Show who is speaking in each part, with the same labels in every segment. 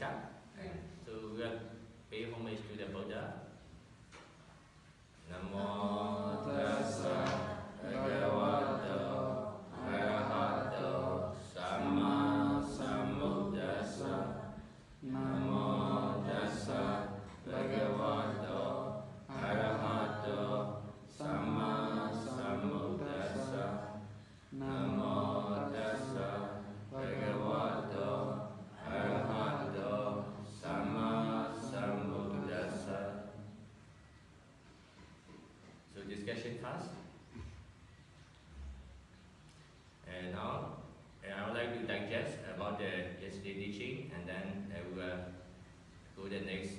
Speaker 1: start. So we will pay homage to the Buddha. Namo Tassa Bhagavato Arahato Samma Sambuddhassa. Namo Tassa Bhagavato Arahato Samma Sambuddhassa. Namo Tassa Bhagavato Arahato Samma Sambuddhassa. So discussion class. And now I would like to digest about the yesterday teaching, and then we will go to the next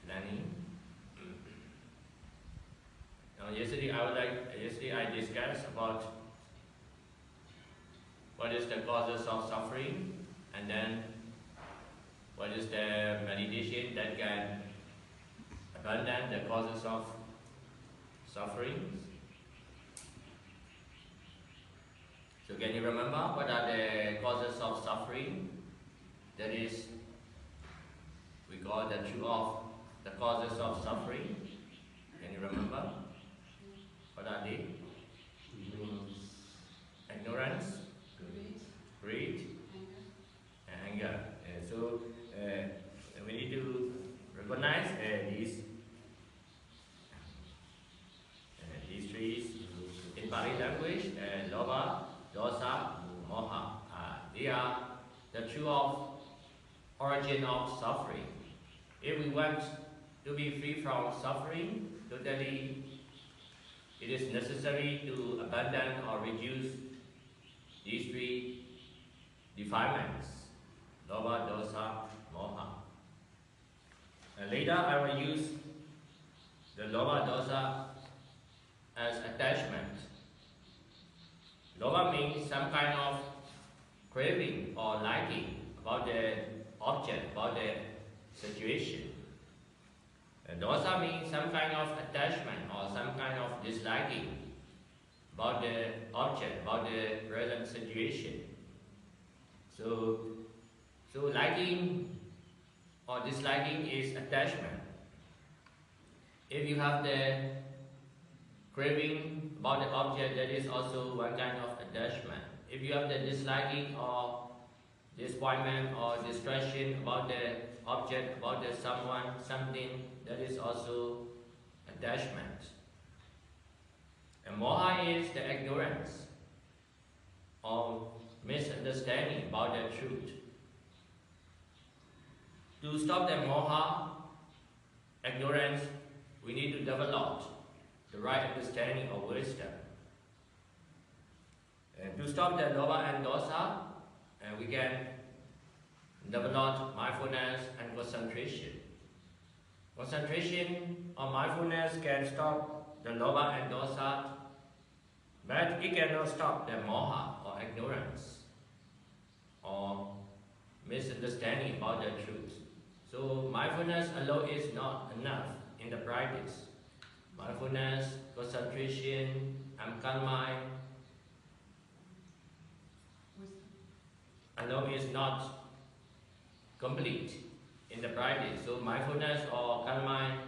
Speaker 1: learning. Now yesterday I discussed about what is the causes of suffering, and then what is the meditation that can abandon the causes of suffering. So can you remember what are the causes of suffering? That is, we call the truth of the causes of suffering. Can you remember? What are they? Ignorance, greed, and anger. So we need to recognize these trees in Pali language. Lobha, dosa, moha. They are the true of origin of suffering. If we want to be free from suffering totally, it is necessary to abandon or reduce these three defilements: lobha, dosa, moha. And later I will use the lobha, dosa as attachment. Lobha means some kind of craving or liking about the object, about the situation. And dosa means some kind of attachment or some kind of disliking about the object, about the present situation. So liking or disliking is attachment. If you have the craving about the object, that is also one kind of attachment. If you have the disliking or disappointment or distraction about the object, about the someone, something, that is also attachment. And moha is the ignorance or misunderstanding about the truth. To stop the moha, ignorance, we need to develop the right understanding of wisdom. And to stop the lobha and dosa, we can develop mindfulness and concentration. Concentration or mindfulness can stop the lobha and dosa, but it cannot stop the moha or ignorance or misunderstanding about the truth. So mindfulness alone is not enough in the practice. Mindfulness, concentration, and calm mind alone is not complete in the practice. So mindfulness or calm mind,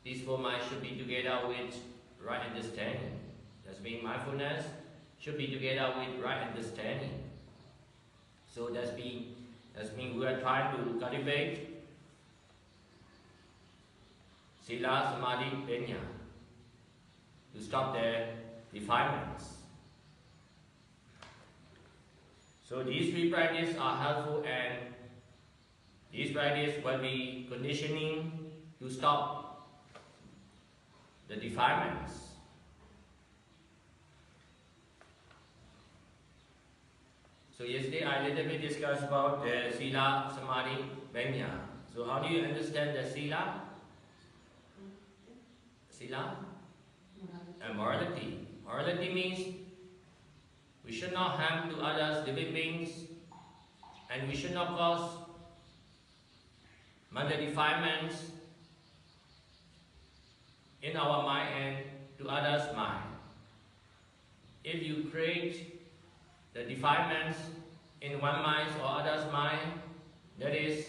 Speaker 1: these four minds should be together with right understanding. That means mindfulness should be together with right understanding. So that means we are trying to cultivate Sila, Samadhi, Panya to stop the defilements. So these three practices are helpful, and these practices will be conditioning to stop the defilements. So yesterday I little bit discussed about the Sila, Samadhi, Panya. So how do you understand the Sila? Sila? And morality. Morality means we should not harm to others, living beings, and we should not cause minor defilements in our mind and to others' mind. If you create the defilements in one mind or other's mind, that is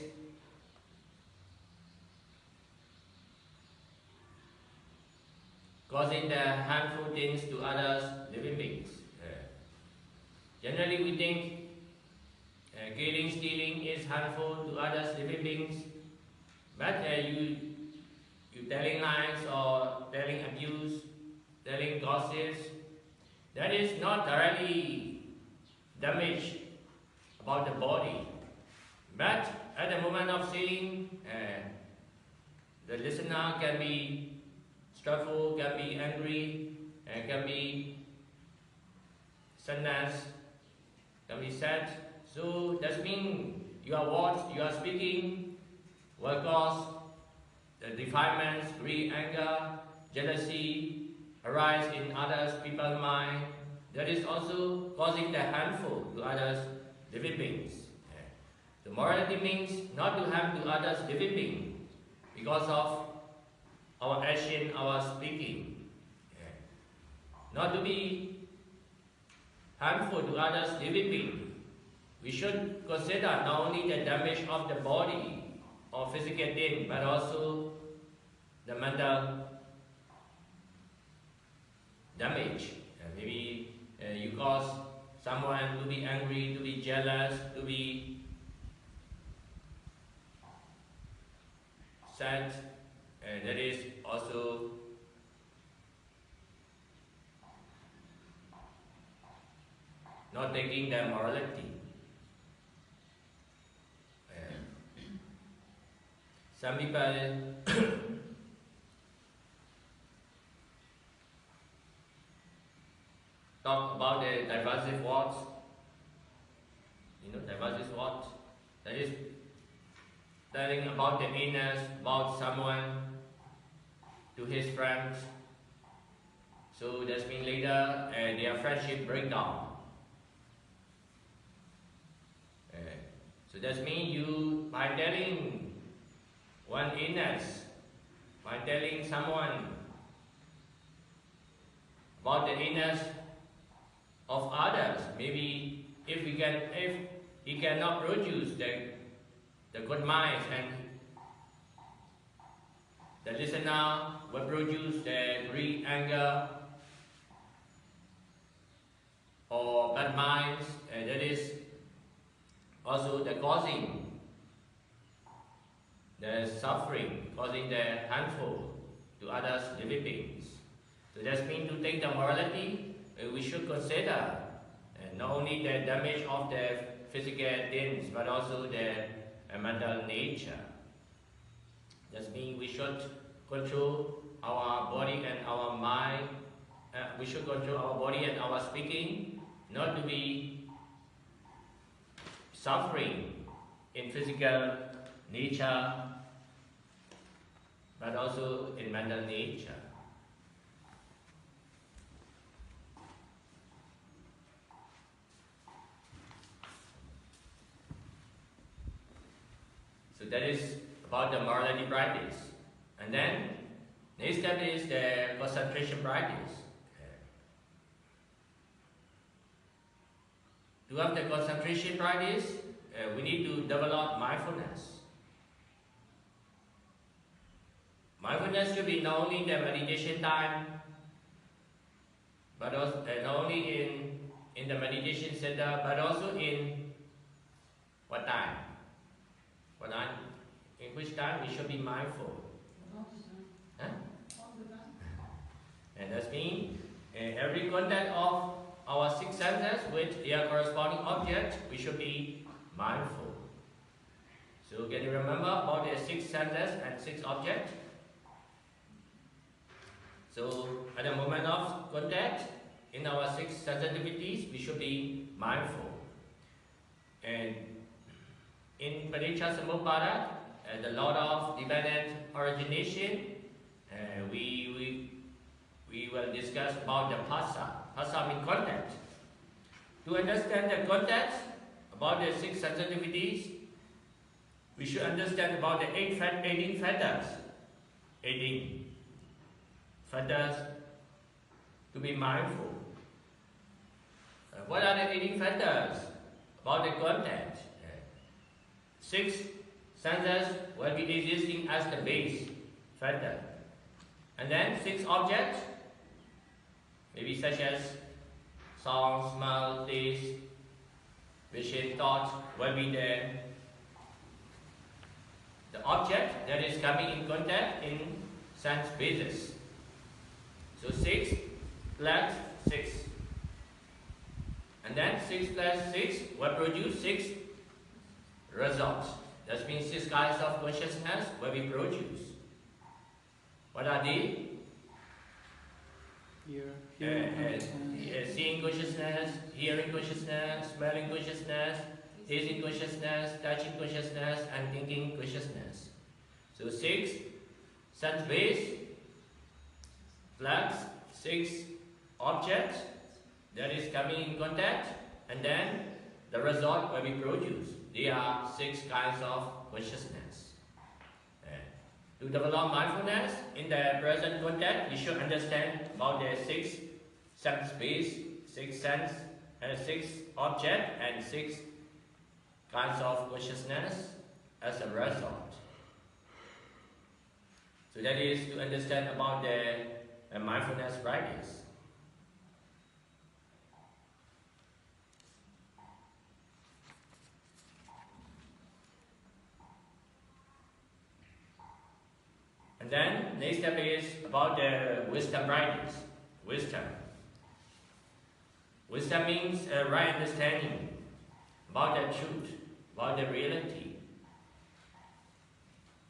Speaker 1: causing the harmful things to others living beings. Generally we think killing, stealing is harmful to others living beings, but you telling lies or telling abuse, telling gossips, that is not directly damage about the body, but at the moment of saying, the listener can be stressful, can be angry, can be sadness, can be sad. So that means your words, you are speaking will cause the defilements, greed, anger, jealousy arise in others people's mind. That is also causing the harmful to others living beings. The morality means not to harm to others living beings because of our action, our speaking. Not to be harmful to others living beings. We should consider not only the damage of the body or physical thing, but also the mental damage. Maybe you cause someone to be angry, to be jealous, to be sad, and that is also not taking the morality. Some people talk about the divisive words. You know, divisive words. That is telling about the illness, about someone to his friends. So that means later their friendship break down. So that means you, by telling one illness, by telling someone about the illness of others, maybe if he cannot produce the good minds, and the listener will produce the greed, anger, or bad minds, and that is also the causing the suffering, causing the harmful to others living beings. So that means to take the morality, we should consider not only the damage of the physical things, but also the mental nature. That means we should control our body and our mind. We should control our body and our speaking, not to be suffering in physical nature, but also in mental nature. So that is about the morality practice. And then next step is the concentration practice. To have the concentration practice, we need to develop mindfulness. Mindfulness should be not only in the meditation time, but also not only in the meditation center, but also in what time? What time? In which time we should be mindful? Huh? And that means every contact of our six senses with their corresponding object, we should be mindful. So can you remember about the six senses and six objects? So at the moment of contact, in our six sensitivities, we should be mindful. And in Paticca the law of dependent origination, we will discuss about the phassa. Phassa means contact. To understand the context about the six sensitivities, we should understand about the 18 factors. 18 factors to be mindful. What are the 18 factors about the content. 6 senses will be existing as the base factor. And then 6 objects, maybe such as sound, smell, taste, vision, thought, will be the object that is coming in contact in sense basis. So 6 plus 6. And then 6 plus 6 will produce 6 results. That means 6 kinds of consciousness will be produced. What are they? Seeing consciousness, hearing consciousness, smelling consciousness, tasting consciousness, touching consciousness, and thinking consciousness. So 6 sense base plus 6 objects that is coming in contact, and then the result will be produced. They are 6 kinds of consciousness. To develop mindfulness in the present context, we should understand about the 6 sense base, 6 sense, and 6 object, and 6 kinds of consciousness as a result. So that is to understand about the mindfulness practice. And then next step is about the wisdom practice. Wisdom. Wisdom means a right understanding about the truth, about the reality.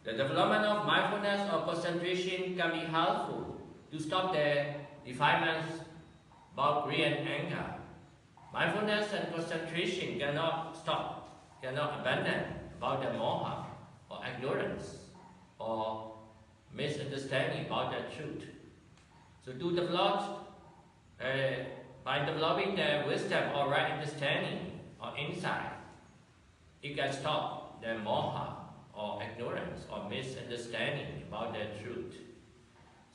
Speaker 1: The development of mindfulness or concentration can be helpful to stop the defilements about greed and anger. Mindfulness and concentration cannot stop, cannot abandon about the moha or ignorance or misunderstanding about the truth. So to develop, by developing the wisdom or right understanding or insight, it can stop the moha or ignorance or misunderstanding about the truth.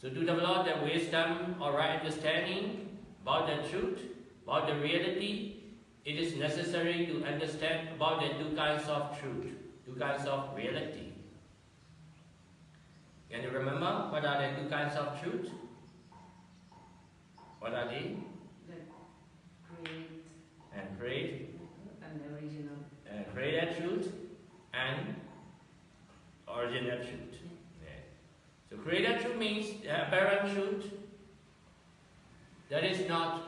Speaker 1: So to develop the wisdom or right understanding about the truth, about the reality, it is necessary to understand about the 2 kinds of truth, 2 kinds of reality. Can you remember what are the 2 kinds of truth? What are they?
Speaker 2: The create
Speaker 1: and create.
Speaker 2: And the original.
Speaker 1: Created truth and original truth. Yeah. So created truth means the apparent truth that is not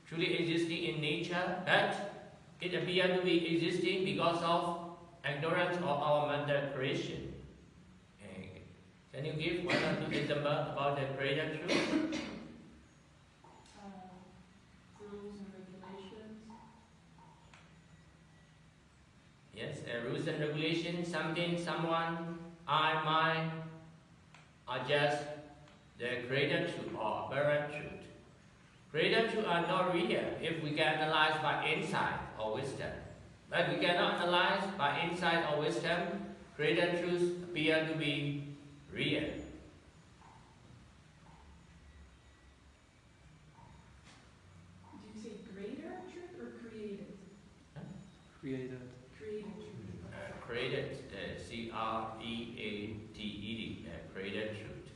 Speaker 1: truly existing in nature, but it appears to be existing because of ignorance of our mental creation. Can you give 1 or 2 examples about the created truth?
Speaker 3: Rules and regulations.
Speaker 1: Yes, rules and regulations, something, someone, I, mine, are just the created truth or apparent truth. Created truth are not real if we can analyze by insight or wisdom. But we cannot analyze by insight or wisdom. Created truths appear to be real.
Speaker 3: Did you say greater truth or created?
Speaker 1: Huh?
Speaker 4: Created.
Speaker 3: Created truth.
Speaker 1: Created, C-R-E-A-T-E-D, created truth.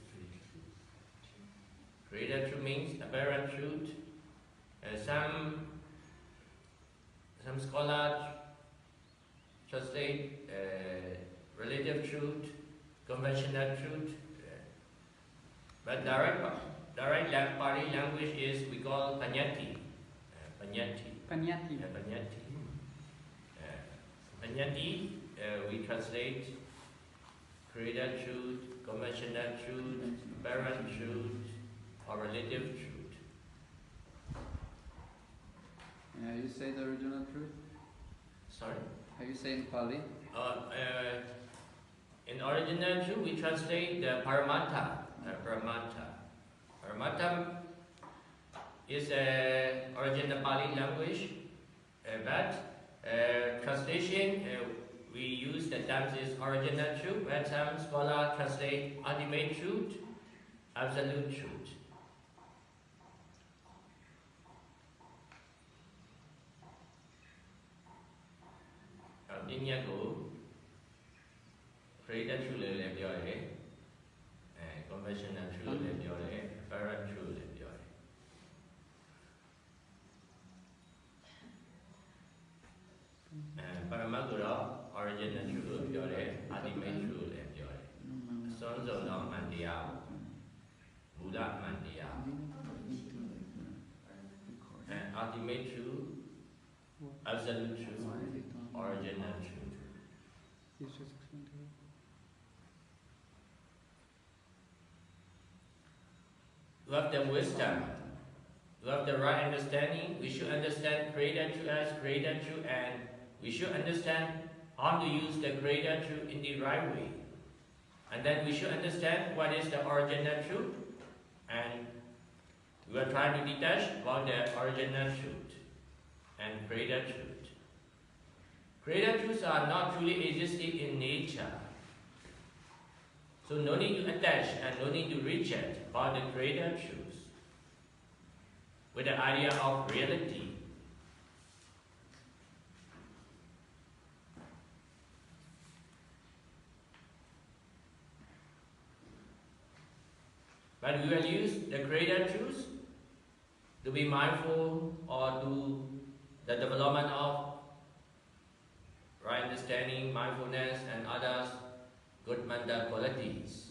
Speaker 1: Created truth means apparent truth. Some scholars translate relative truth, conventional truth, but direct Pali language is we call Panyati.
Speaker 4: Panyati.
Speaker 1: Panyati, we translate created truth, conventional truth, apparent truth, or relative truth.
Speaker 4: How you say the original truth?
Speaker 1: Sorry?
Speaker 4: How you say in Pali?
Speaker 1: In original truth, we translate the Paramattha. Paramattha is original Pali language, but translation we use the terms is original truth, but some scholars translate ultimate truth, absolute truth. ပြည့်ညတ်ကို created truth လို့လည်းပြောတယ် conventional truth လို့လည်းပြောတယ် apparent truth လို့လည်းပြောတယ်ပရမတ်ကိုတော့ original truth လို့ပြောတယ် ultimate truth လို့လည်းပြောတယ်အစွန်းဆုံးသောအမှန်တရားမူလအမှန်တရား ultimate truth absolute truth original truth to have the wisdom, to have the right understanding, we should understand created truth as created truth, and we should understand how to use the created truth in the right way. And then we should understand what is the original truth, and we are trying to detach about the original truth and created truth. Created truths are not truly existing in nature. So no need to attach and no need to reject about the created truth with the idea of reality. But we will use the created truth to be mindful or to the development of right understanding, mindfulness, and others good mental qualities.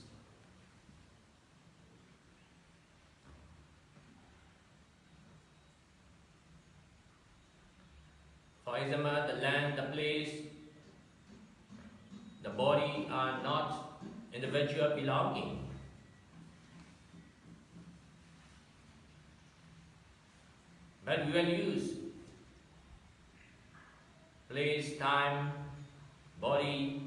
Speaker 1: For example, the land, the place, the body are not individual belonging. But we will use place, time, body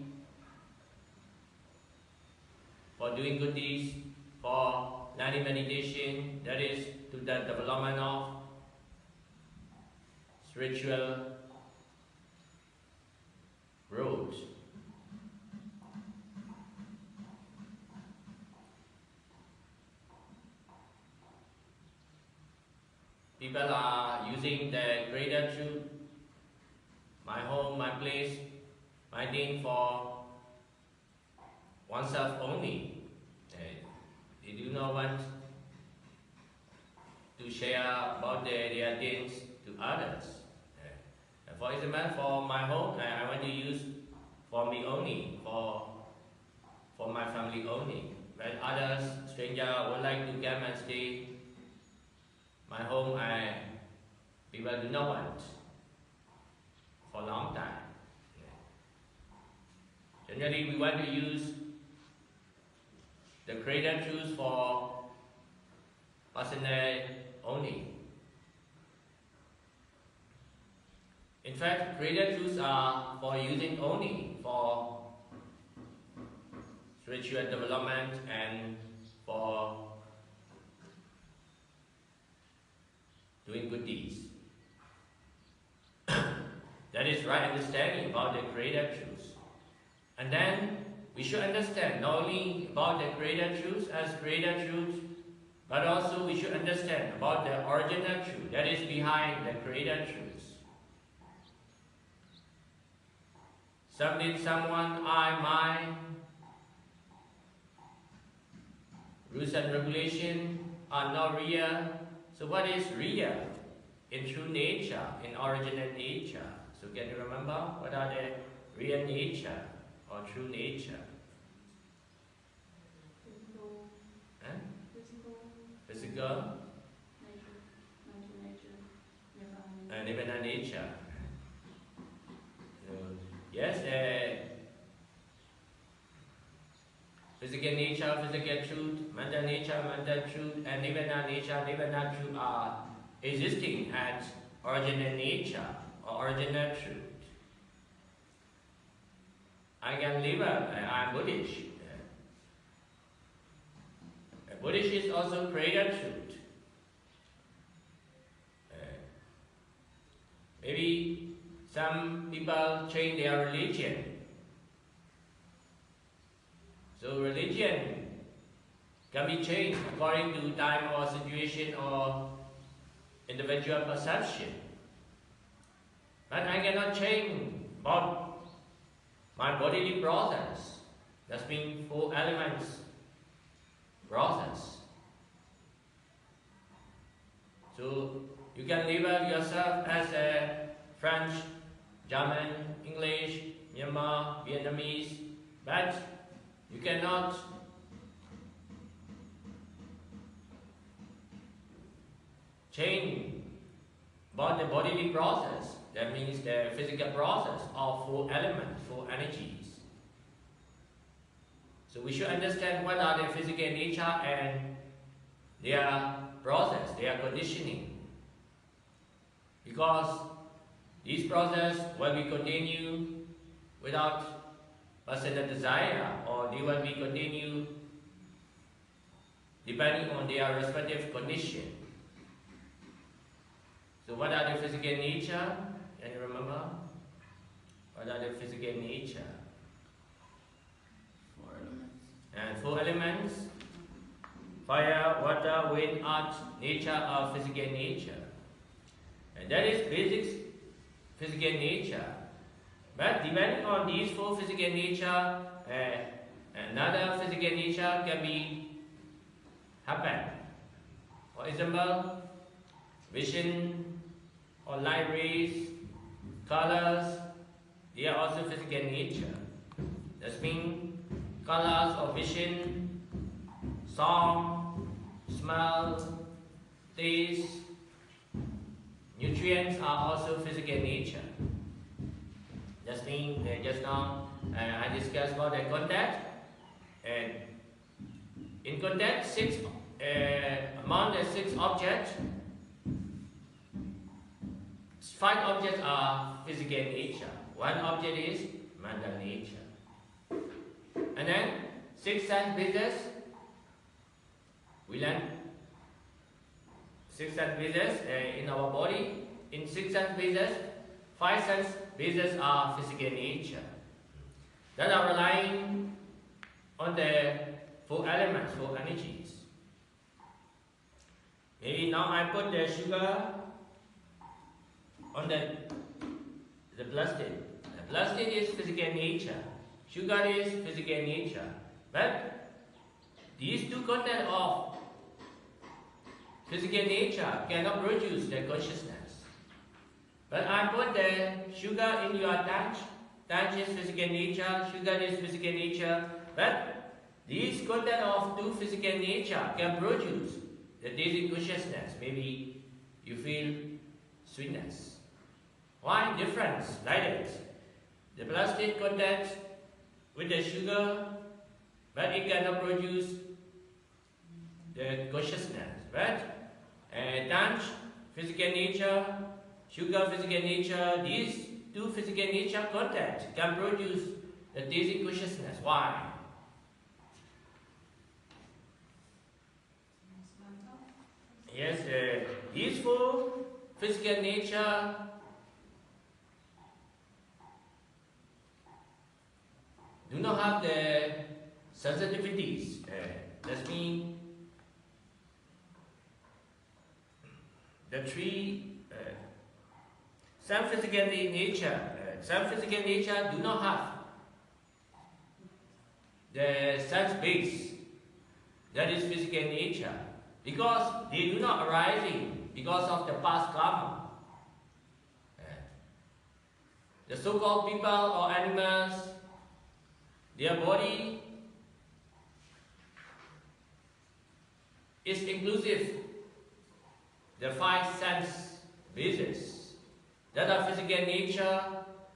Speaker 1: for doing good deeds, for learning meditation, that is to the development of spiritual growth. People are using the greater truth, my home, my place, my thing for oneself only. They do not want to share about their things to others. For example, for my home, I want to use for me only, for my family only. When others, strangers, would like to come and stay my home, people do not want for a long time. Generally, we want to use the created truth for personal only. In fact, created truths are for using only for spiritual development and for doing good deeds. That is right understanding about the created truths. And then we should understand not only about the created truths as created truths, but also we should understand about the original truth that is behind the created truths. Something, someone, I, mine, rules and regulation are not real. So what is real in true nature, in original nature? So can you remember what are the real nature or true nature? Physical, nirvana nature. Yes, physical nature, physical truth, mental nature, mental truth, and nirvana nature, nirvana truth are existing as original nature or original truth. I can live, I am Buddhist. Buddhist is also created truth. Maybe some people change their religion. So religion can be changed according to time or situation or individual perception. But I cannot change about 5 bodily process. That means 4 elements process. So you can label yourself as a French, German, English, Myanmar, Vietnamese, but you cannot change about the bodily process. That means the physical process of 4 elements, 4 energies. So we should understand what are their physical nature and their process, their conditioning. Because this process will be continue without personal desire, or they will be continue depending on their respective condition. So what are the physical nature? Can you remember? What are the physical nature?
Speaker 4: 4 elements.
Speaker 1: And 4 elements: fire, water, wind, earth, nature are physical nature. And that is basic physical nature. But depending on these 4 physical nature, another physical nature can be happen. For example, vision or light rays, colors, they are also physical nature. That means colors or vision, song, smell, taste, nutrients are also physical nature. That means just now I discussed about the contact, and in contact among the 6 objects, 5 objects are physical nature. 1 object is mental nature. And then 6 sense bases, we learn 6 sense bases in our body. In 6 sense bases, 5 sense bases are physical nature that are relying on the 4 elements, 4 energies. Maybe now I put the sugar on the plastic. The plastic is physical nature. Sugar is physical nature. But these 2 contents of physical nature cannot produce the consciousness. But I put the sugar in your touch. Touch is physical nature, sugar is physical nature. But these contents of 2 physical nature can produce the basic consciousness. Maybe you feel sweetness. Why difference like that? The plastic contact with the sugar, but it cannot produce the consciousness, right? Touch, physical nature, sugar, physical nature, these 2 physical nature contact can produce the basic consciousness. Why? Yes, these 4 physical nature do not have the sensitivities. That means the 3 some physical nature do not have the sense base. That is physical nature, because they do not arising because of the past karma. The so-called people or animals, their body is inclusive the 5 sense bases that are physical nature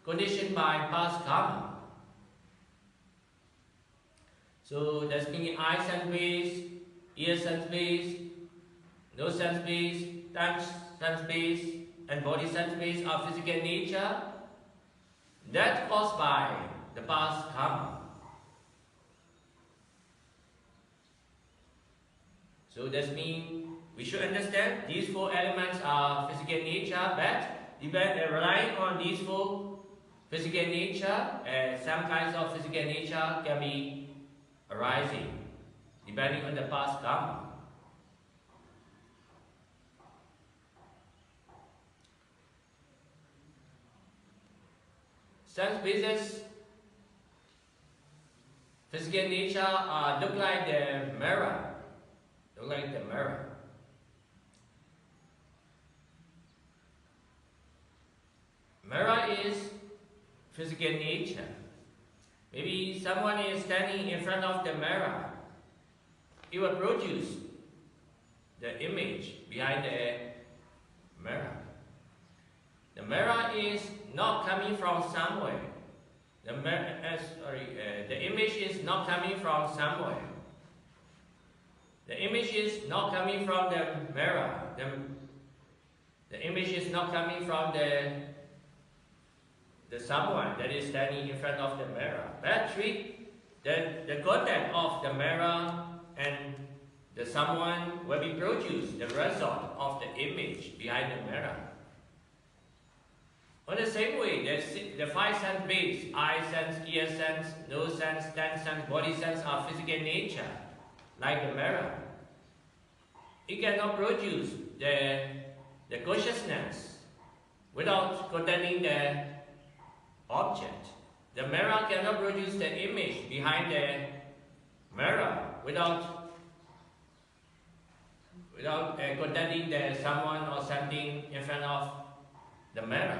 Speaker 1: conditioned by past karma. So that's meaning eye sense base, ear sense base, nose sense base, touch sense base, and body sense base are physical nature that caused by the past karma. So that means we should understand these 4 elements are physical nature, but relying on these 4 physical nature, some kinds of physical nature can be arising depending on the past karma. Sense bases physical nature look like the mirror. Look like the mirror. Mirror is physical nature. Maybe someone is standing in front of the mirror. It will produce the image behind the mirror. The mirror is not coming from somewhere. The image is not coming from somewhere. The image is not coming from the mirror. The image is not coming from the someone that is standing in front of the mirror. But treat the content of the mirror and the someone will be produced the result of the image behind the mirror. In the same way, the five sense base, eye sense, ear sense, nose sense, tongue sense, body sense are physical nature, like the mirror. It cannot produce the consciousness without containing the object. The mirror cannot produce the image behind the mirror without containing the someone or something in front of the mirror.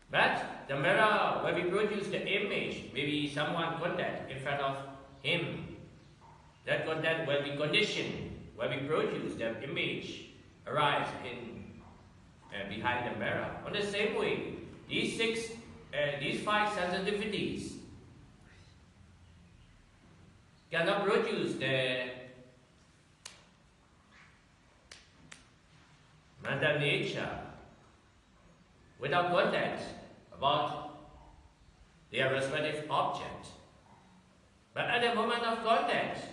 Speaker 1: But the mirror, when we produce the image, maybe someone contact in front of him. That content will be conditioned when we produce the image arise in behind the mirror. In the same way, these five sensitivities cannot produce the mental nature without context about their respective object. But at the moment of context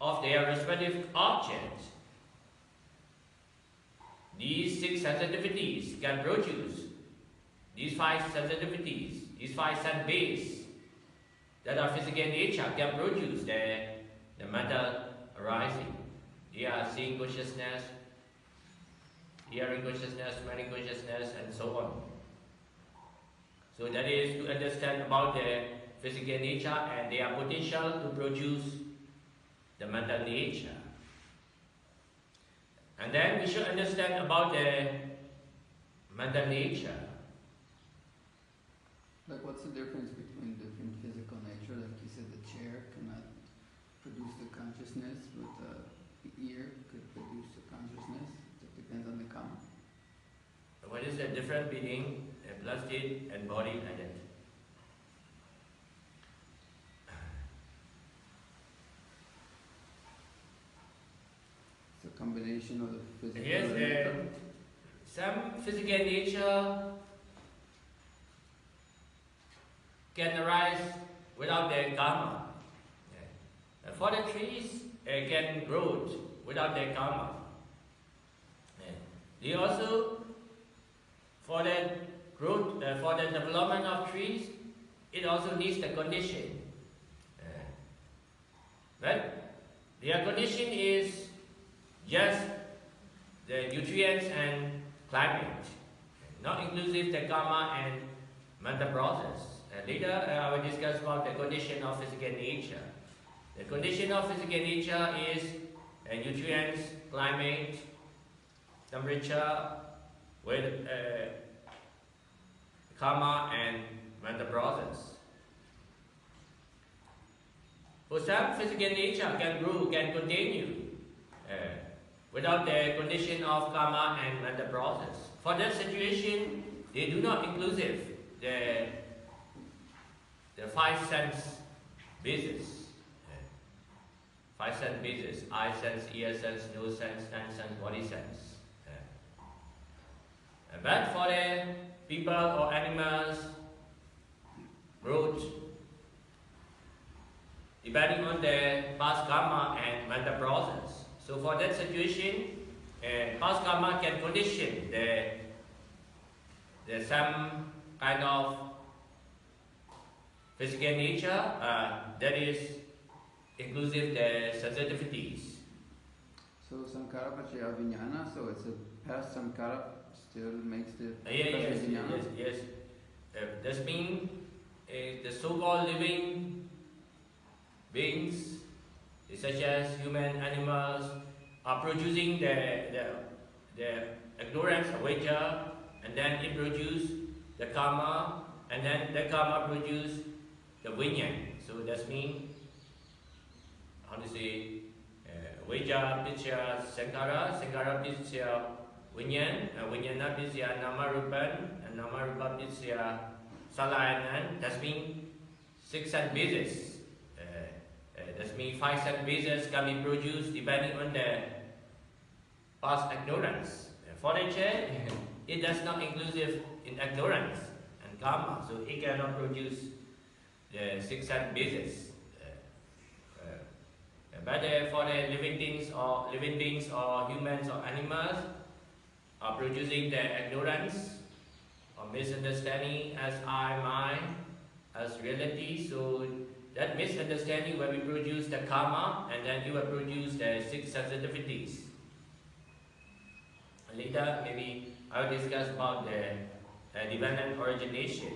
Speaker 1: of their respective object, these six sensitivities can produce these five sensitivities, these five sense base that are physical nature can produce the mental arising. They are seeing consciousness, hearing consciousness, smelling consciousness, and so on. So that is to understand about the physical nature and their potential to produce the mental nature. And then we should understand about the mental nature.
Speaker 4: Like, what's the difference between different physical nature? Like you said, the chair cannot produce the consciousness, but the ear could produce the consciousness. It depends on the karma.
Speaker 1: What is the difference between a blood state and body identity?
Speaker 4: It's a combination of the physical
Speaker 1: Yes,
Speaker 4: and mental.
Speaker 1: some physical nature can arise without their karma. Yeah. For the trees, can grow without their karma. Yeah. They also, for the growth, for the development of trees, it also needs the condition. But their condition is just the nutrients and climate, not inclusive the karma and mental process. Later, I will discuss about the condition of physical nature. The condition of physical nature is nutrients, climate, temperature, with karma and mental process. For some, physical nature can grow, can continue without the condition of karma and mental process. For that situation, they do not inclusive the five sense bases. Five sense bases: eye sense, ear sense, nose sense, tongue sense, body sense. But for the people or animals, growth, depending on the past karma and mental process. So for that situation, past karma can condition the some kind of physical nature that is inclusive the sensitivities.
Speaker 4: So Sankara Pachaya Vijnana, so it's a past Sankara still makes the
Speaker 1: Yes. That means the so-called living beings, such as human, animals, are producing the ignorance, avijja, and then it produces the karma, and then the karma produces the vinyan. So that means, how to say, avijja, pitya, sankara, sankara, pitya, vinyan, vinyana, pitya, nama rupan, and nama rupa, pitya, salayanan. That means 6 set bases. That means 5 set bases can be produced depending on the past ignorance. For the chair, it does not inclusive in ignorance and karma, so it cannot produce the 6 set bases. But for the living beings or humans or animals are producing the ignorance or misunderstanding as I, my, as reality. So that misunderstanding will be produce the karma, and then you will produce the 6 sensitivities. Later, maybe I will discuss about the dependent origination.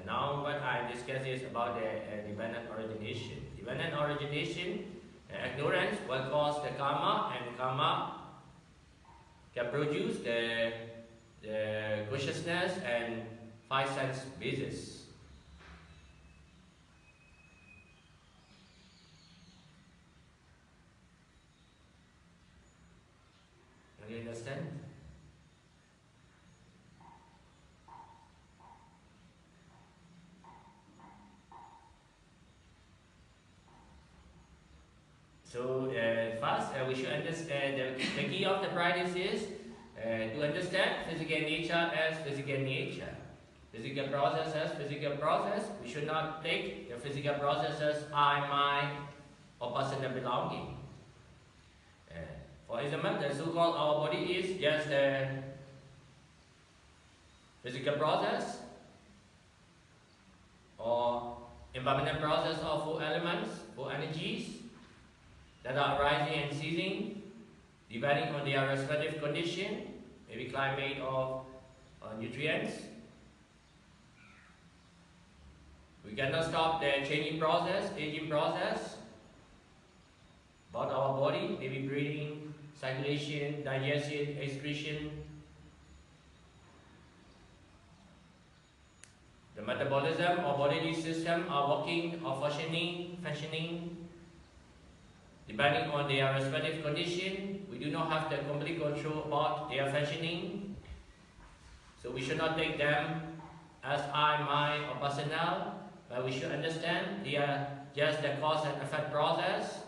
Speaker 1: Now, what I discuss is about the dependent origination. Dependent origination, ignorance will cause the karma, and karma can produce the consciousness and 5 sense bases. Do you understand? So first we should understand the key of the practice is to understand physical nature as physical nature. Physical process as physical process. We should not take the physical process as I, my, or personal belonging. For example, the so-called our body is just a physical process or impermanent process of 4 elements, 4 energies that are arising and ceasing depending on their respective condition, maybe climate or nutrients. We cannot stop the changing process, aging process about our body, maybe breathing, circulation, digestion, excretion. The metabolism or bodily system are working or functioning depending on their respective condition. We do not have the complete control about their functioning. So we should not take them as I, my, or personal, but we should understand they are just the cause and effect process.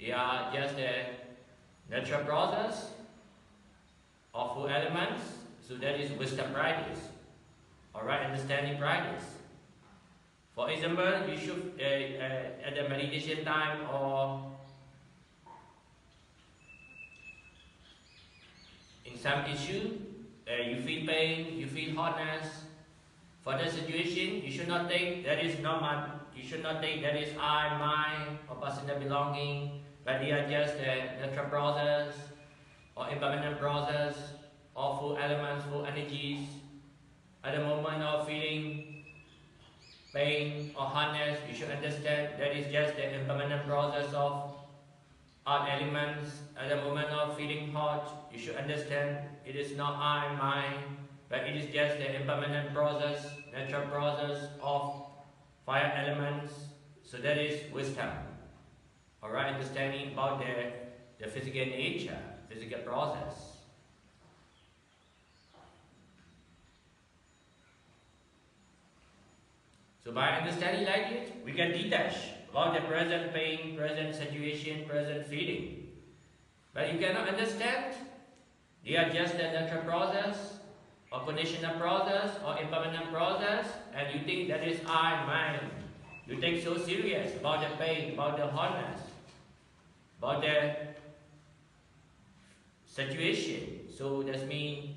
Speaker 1: They are just the natural process of 4 elements. So that is wisdom practice, or right understanding practice. For example, you should at the meditation time or in some issue, you feel pain, you feel hotness. For that situation, you should not think that is not my, you should not think that is I, mine, or personal belonging, but they are just a natural process or impermanent process of 4 elements, 4 energies. At the moment of feeling pain or hotness, you should understand that is just the impermanent process of earth elements. At the moment of feeling hot, you should understand it is not I, mine, but it is just the impermanent process, natural process of fire elements. So that is wisdom. Alright, understanding about the physical nature, physical process. So by understanding like it, we can detach about the present pain, present situation, present feeling. But you cannot understand they are just a natural process, or conditional process, or impermanent process, and you think that is I, mine. You take so serious about the pain, about the hotness, about the situation. So that means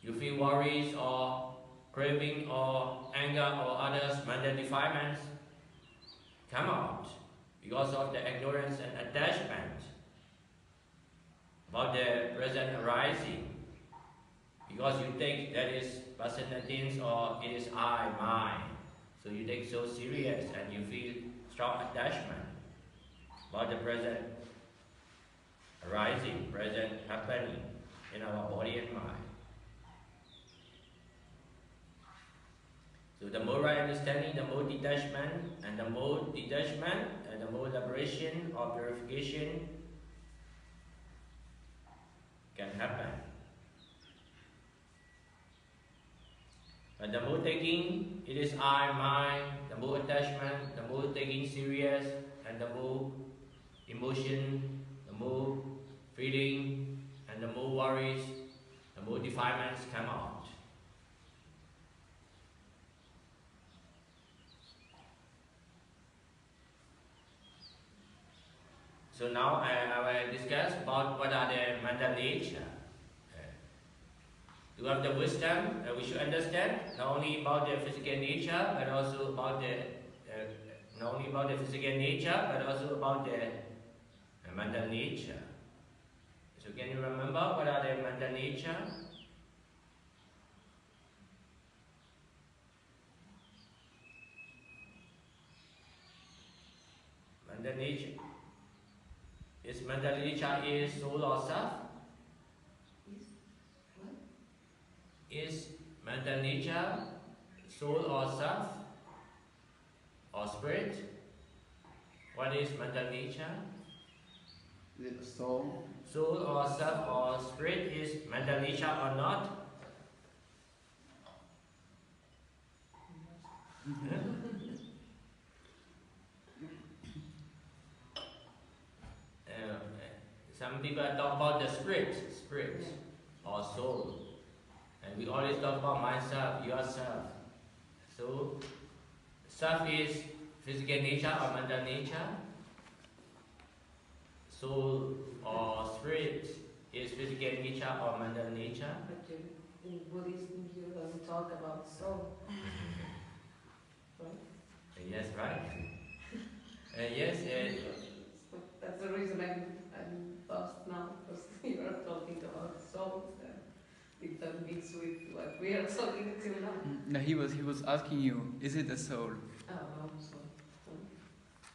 Speaker 1: you feel worries or craving or anger or others mental defilements come out because of the ignorance and attachment about the present arising. because you think that is personal things or it is I, mine. So you take so serious and you feel strong attachment about the present arising, present happening in our body and mind. So the more right understanding, the more detachment, and the more detachment and the more liberation or purification can happen. But the more taking, it is I, mine, the more attachment, the more taking serious, and the more emotion, the more feeling, and the more worries, the more defilements come out. So now I will discuss about what are the mental nature. To have the wisdom, we should understand not only about the physical nature, but also about the not only about the physical nature, but also about the mental nature. So can you remember what are the mental nature? Mental nature. Is mental nature is soul or self? Is mental nature soul or self or spirit? What is mental nature?
Speaker 4: Is it a soul?
Speaker 1: Soul or self or spirit is mental nature or not? Some people talk about the spirit or soul. And we always talk about myself, yourself. So, self is physical nature or mental nature. Soul or spirit is physical nature or mental nature.
Speaker 2: But in Buddhism, you don't talk about soul. Right?
Speaker 1: Yes, right? Yes.
Speaker 2: So that's the reason I'm lost now, because you are talking about soul. It doesn't mix with what we are talking till now.
Speaker 5: No, he was asking you, is it a soul?
Speaker 2: Oh, no, soul.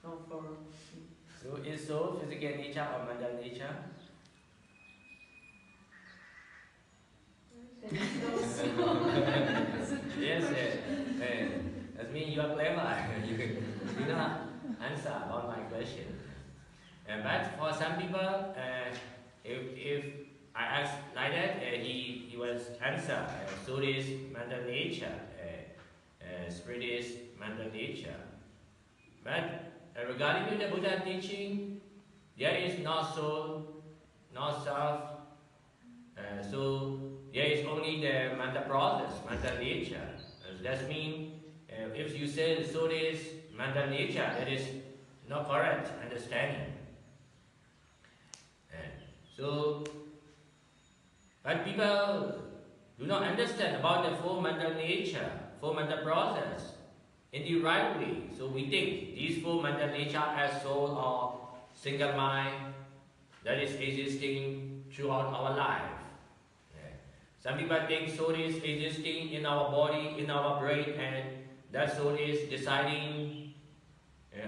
Speaker 2: No, for...
Speaker 1: So is soul physical nature or mental nature? Yes, that means you are clever. You know answer about my question. But for some people, if I ask like that, he will answer. Soul is mental nature, spirit is mental nature. But regarding to the Buddha teaching, there is no soul, no self. So there is only the mental process, mental nature. That means if you say the soul is mental nature, that is not correct understanding. So, but people do not understand about the four mental nature, four mental process in the right way. So we think these four mental nature as soul or single mind that is existing throughout our life. Some people think soul is existing in our body, in our brain, and that soul is deciding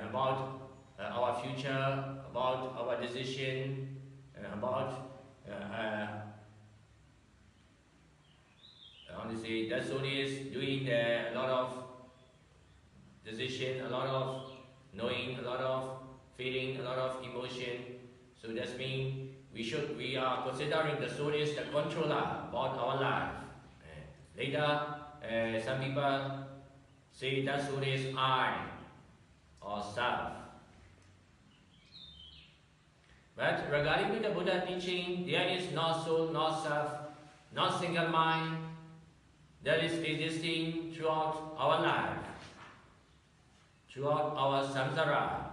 Speaker 1: about our future, about our decision, about I want to say that soul is doing a lot of decision, a lot of knowing, a lot of feeling, a lot of emotion. So that means we are considering the soul is the controller about our life. Later, some people say that soul is I or self. But regarding to the Buddha teaching, there is no soul, no self, no single mind that is existing throughout our life, throughout our samsara,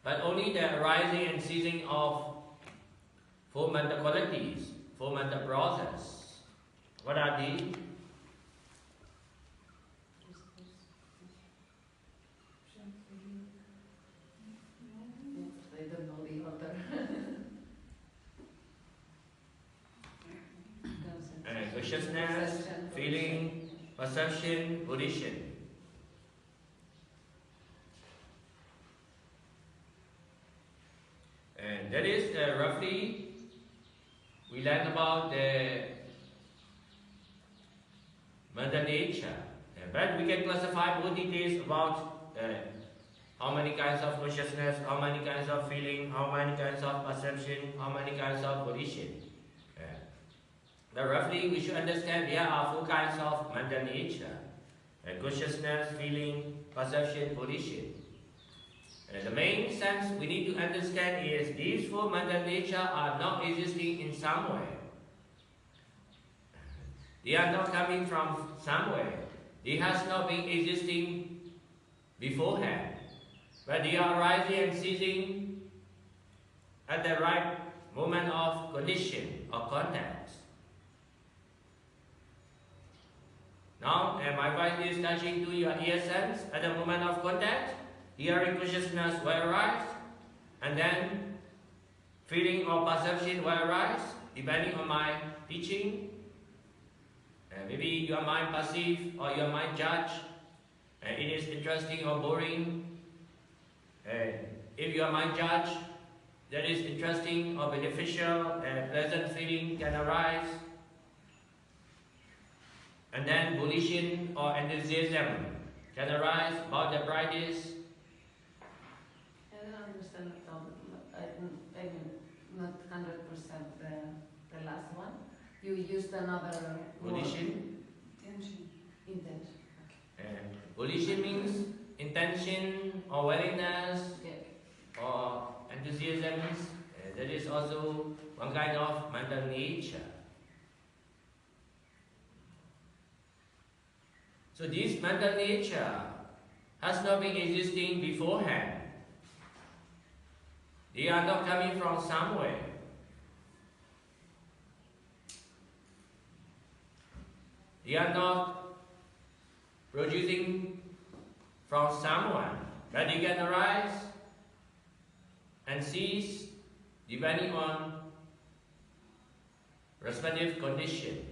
Speaker 1: but only the arising and ceasing of four mental qualities, four mental process. What are they?
Speaker 2: I don't know the order.
Speaker 1: consciousness,
Speaker 2: Perception,
Speaker 1: feeling, perception, volition. And that is roughly, we learn about the mother nature. But we can classify more details about how many kinds of consciousness, how many kinds of feeling, how many kinds of perception, how many kinds of volition. But roughly we should understand there are 4 kinds of mental nature. Consciousness, feeling, perception, volition. The main sense we need to understand is these 4 mental nature are not existing in somewhere. They are not coming from somewhere. They has not been existing beforehand. But they are arising and ceasing at the right moment of condition or contact. Now, my voice is touching to your ear sense at the moment of contact. Hearing consciousness will arise, and then feeling or perception will arise, depending on my teaching. Maybe your mind perceive or your mind judge. It is interesting or boring. If your mind judge, that is interesting or beneficial, pleasant feeling can arise. And then volition or enthusiasm can arise about the practice.
Speaker 2: I don't understand I mean, not 100% the last one. You used another
Speaker 1: Volition.
Speaker 2: Intention.
Speaker 1: Volition means intention or willingness
Speaker 2: Okay.
Speaker 1: or enthusiasm. That is also one kind of mental nature. So this mental nature has not been existing beforehand. They are not coming from somewhere. They are not producing from someone, but they can arise and cease depending on respective condition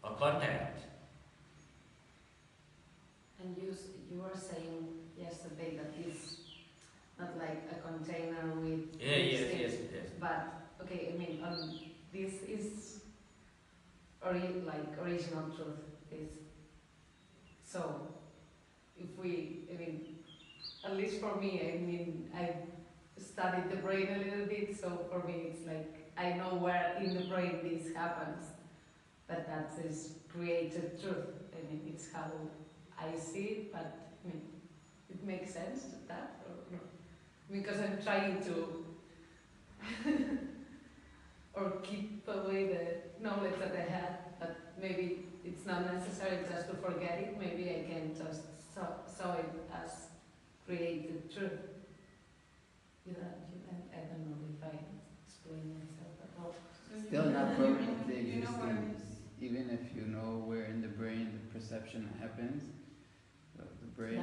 Speaker 1: or contact.
Speaker 2: And you were saying yesterday that it's not like a container with
Speaker 1: Yes.
Speaker 2: but okay, I mean this is original truth is so if we at least for me, I studied the brain a little bit, so for me it's like I know where in the brain this happens, but that is created truth. It's how I see it, but it makes sense to that or no? Because I'm trying to or keep away the knowledge that I had, but maybe it's not necessary just to forget it. Maybe I can just saw it as created truth. I don't know if I explain myself at all.
Speaker 4: Still not permanently
Speaker 3: You know what I
Speaker 4: existing,
Speaker 3: mean?
Speaker 4: even if you know where in the brain the perception happens. The brain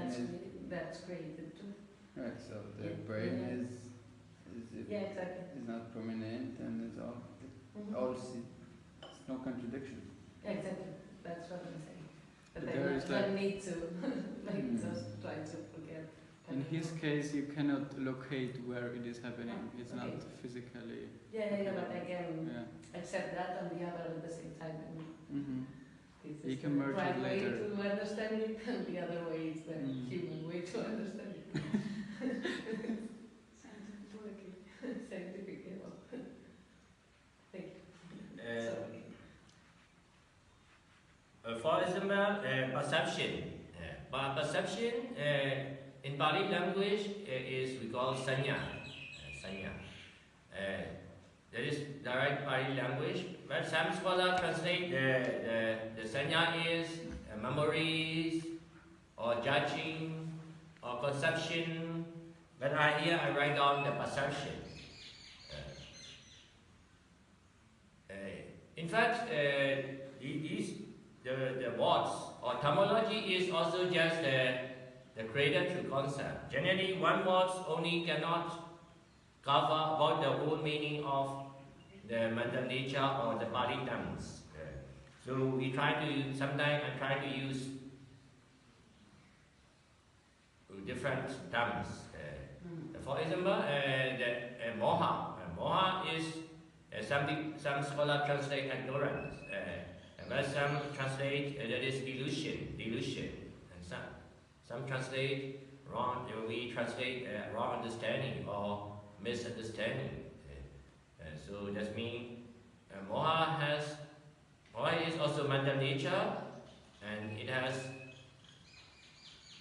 Speaker 2: That's created truth.
Speaker 4: right. So the
Speaker 2: Yeah.
Speaker 4: brain
Speaker 2: Yeah.
Speaker 4: is
Speaker 2: Yeah, exactly.
Speaker 4: is not permanent and is all
Speaker 2: Mhm.
Speaker 4: it's no contradiction.
Speaker 2: Yeah, exactly. That's what I'm saying. But
Speaker 5: But
Speaker 2: I
Speaker 5: there is
Speaker 2: don't need to
Speaker 4: Mm.
Speaker 2: just try to forget.
Speaker 5: In his case, you cannot locate where it is happening. It's not
Speaker 2: Okay.
Speaker 5: physically.
Speaker 2: Yeah, but I can
Speaker 5: Yeah.
Speaker 2: accept that and the other at the same time.
Speaker 5: Mm-hmm.
Speaker 2: This
Speaker 5: You
Speaker 2: is
Speaker 5: can
Speaker 2: the
Speaker 5: merge it
Speaker 2: right way
Speaker 5: later.
Speaker 2: to understand it, and the other way is the
Speaker 5: Mm.
Speaker 2: human way to understand it.
Speaker 3: Scientifically.
Speaker 2: Scientific, yeah, well. Thank you.
Speaker 1: For example, perception. Perception in Pali language is we call sanya. That is direct Pali language. But some scholars translate the sanya is memories or judging or conception. But here I write down the perception. In fact, the words or terminology is also just the created true concept. Generally, one word only cannot cover about the whole meaning of the mental nature or the Pali terms. So we try to, sometimes I try to use different terms. For example, the moha. Moha is, some scholars translate ignorance, but some translate that is delusion, and some translate wrong. We translate wrong understanding or misunderstanding. So that means moha is also mental nature, and it has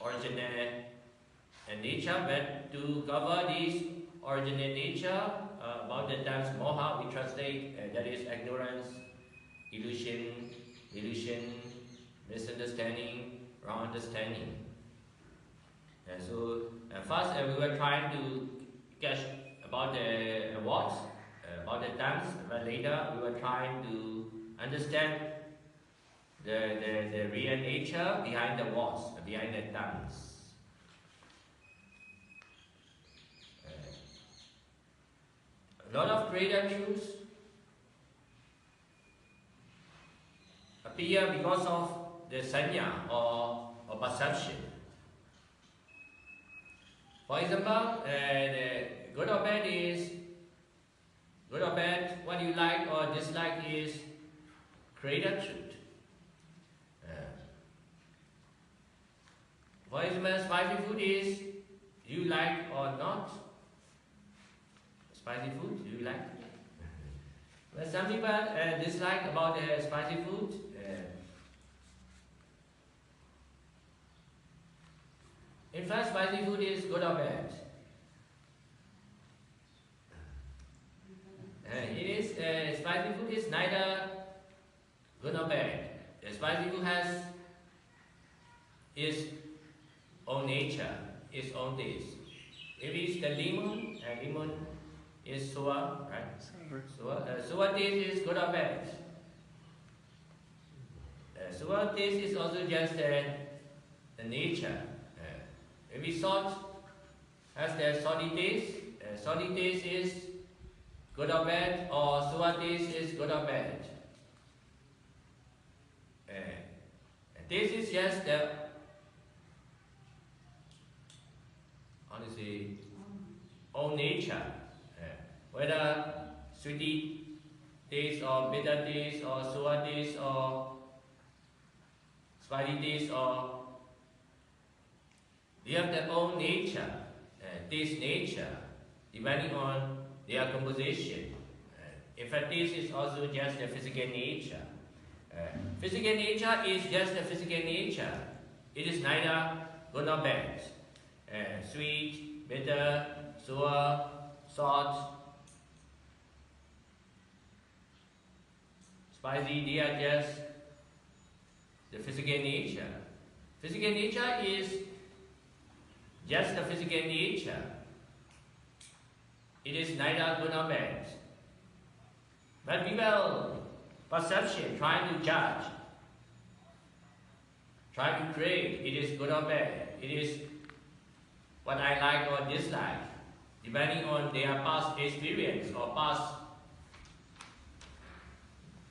Speaker 1: original nature. But to cover this original nature, about the terms moha, we translate that is ignorance, illusion, misunderstanding, wrong understanding. So first we were trying to catch about the words, about the terms, but later we were trying to understand the real nature behind the words, behind the terms. A lot of greater truths appear because of the sanya or perception. For example, the good or bad is good or bad. What you like or dislike is greater truth. For example, spicy food is you like or not. Spicy food, do you like? Well, some people dislike about spicy food. In fact, spicy food is good or bad. It is spicy food is neither good nor bad. Spicy food has its own nature, its own taste. If it's the lemon, lemon is sour, right? Sour taste is good or bad. Sour taste is also just the nature. Maybe salt has the salty taste. Salty taste is good or bad, or sour taste is good or bad. Taste is just the, honestly, own nature. Whether sweet taste or bitter taste or sour taste or spicy taste, or they have their own nature, taste nature, depending on their composition. In fact, taste is also just the physical nature. Physical nature is just the physical nature. It is neither good nor bad. Sweet, bitter, sour, salt, spicy, they are just the physical nature. Physical nature is just the physical nature. It is neither good nor bad. But people, perception, trying to judge, trying to create, it is good or bad. It is what I like or dislike, depending on their past experience or past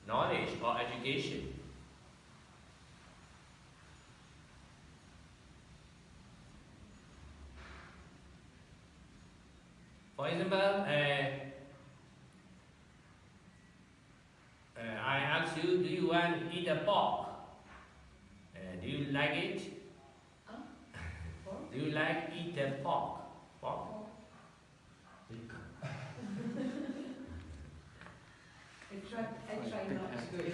Speaker 1: knowledge or education. For example, I ask you, do you want to eat a pork? Do you like it? Do you like eat a pork? Pork?
Speaker 2: I try not to do it.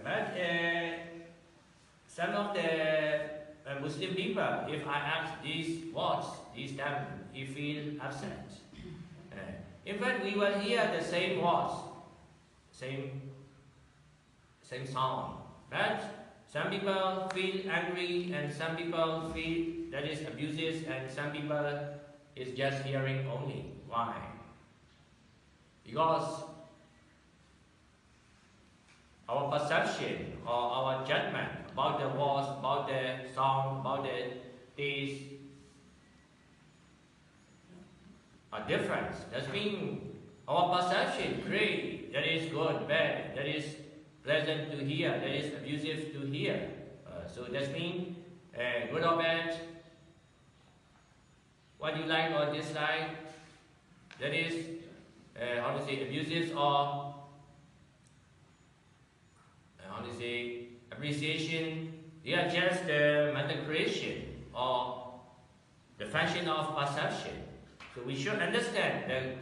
Speaker 1: But some of the Muslim people, if I ask these words, these terms, you feel upset. In fact, we will hear the same words, same sound. But some people feel angry, and some people feel that is abuses, and some people is just hearing only. Why? Because our perception or our judgment about the words, about the sound, about the taste are different. That means our perception creates that is good, bad, that is pleasant to hear, that is abusive to hear. So that means good or bad, what you like or dislike, that is how to say abusive or how to say appreciation. They are just the mental creation or the function of perception. So we should understand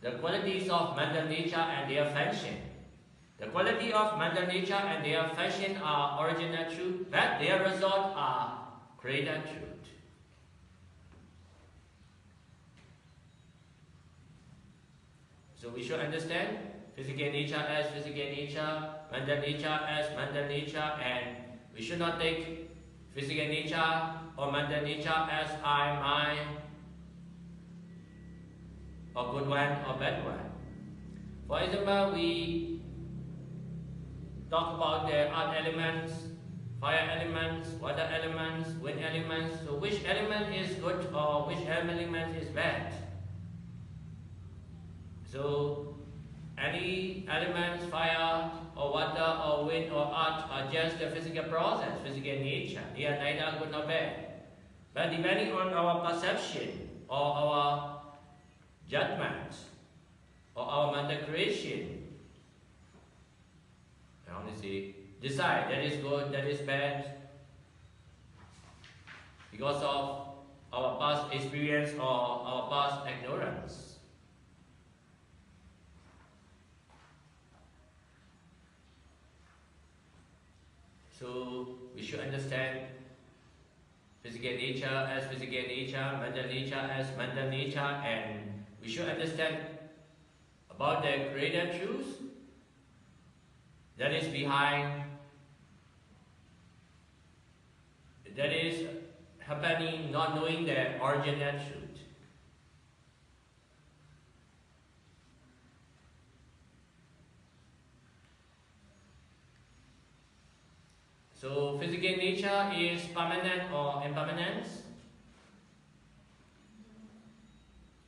Speaker 1: the qualities of mental nature and their function. The quality of mental nature and their function are original truth, but their result are greater truth. So we should understand physical nature as physical nature, mental nature as mental nature, and we should not take physical nature or mental nature as I, mine, or good one or bad one. For example, we talk about the earth elements, fire elements, water elements, wind elements. So which element is good or which element is bad? So any elements, fire or water or wind or earth are just a physical process, physical nature. They are neither good nor bad. But depending on our perception or our judgment or our mental creation, honestly, decide that is good, that is bad, because of our past experience or our past ignorance. So we should understand physical nature as physical nature, mental nature as mental nature, and we should understand about the greater truth that is behind, that is happening not knowing the original truth. So physical nature is permanent or impermanence?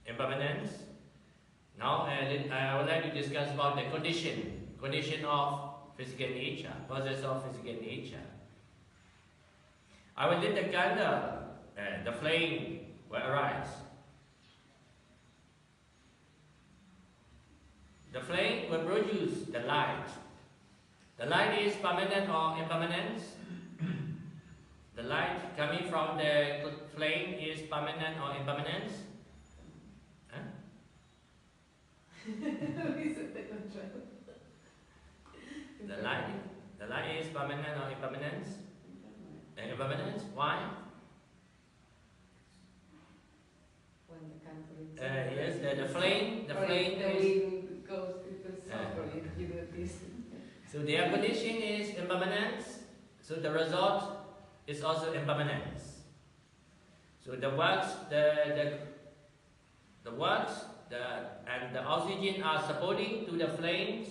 Speaker 1: Impermanence. Now I would like to discuss about the condition of physical nature, process of physical nature. I will lit the candle, the flame will arise. The flame will produce the light. The light is permanent or impermanent? The light coming from the flame is permanent or impermanent? Huh? The light is permanent or impermanent? Impermanent. Why?
Speaker 2: When the candle is
Speaker 1: Yes, the flame
Speaker 2: the
Speaker 1: is.
Speaker 2: wind goes to the suffer if you do this.
Speaker 1: So their condition is impermanence. So the result is also impermanence. So the wax, and the oxygen are supporting to the flames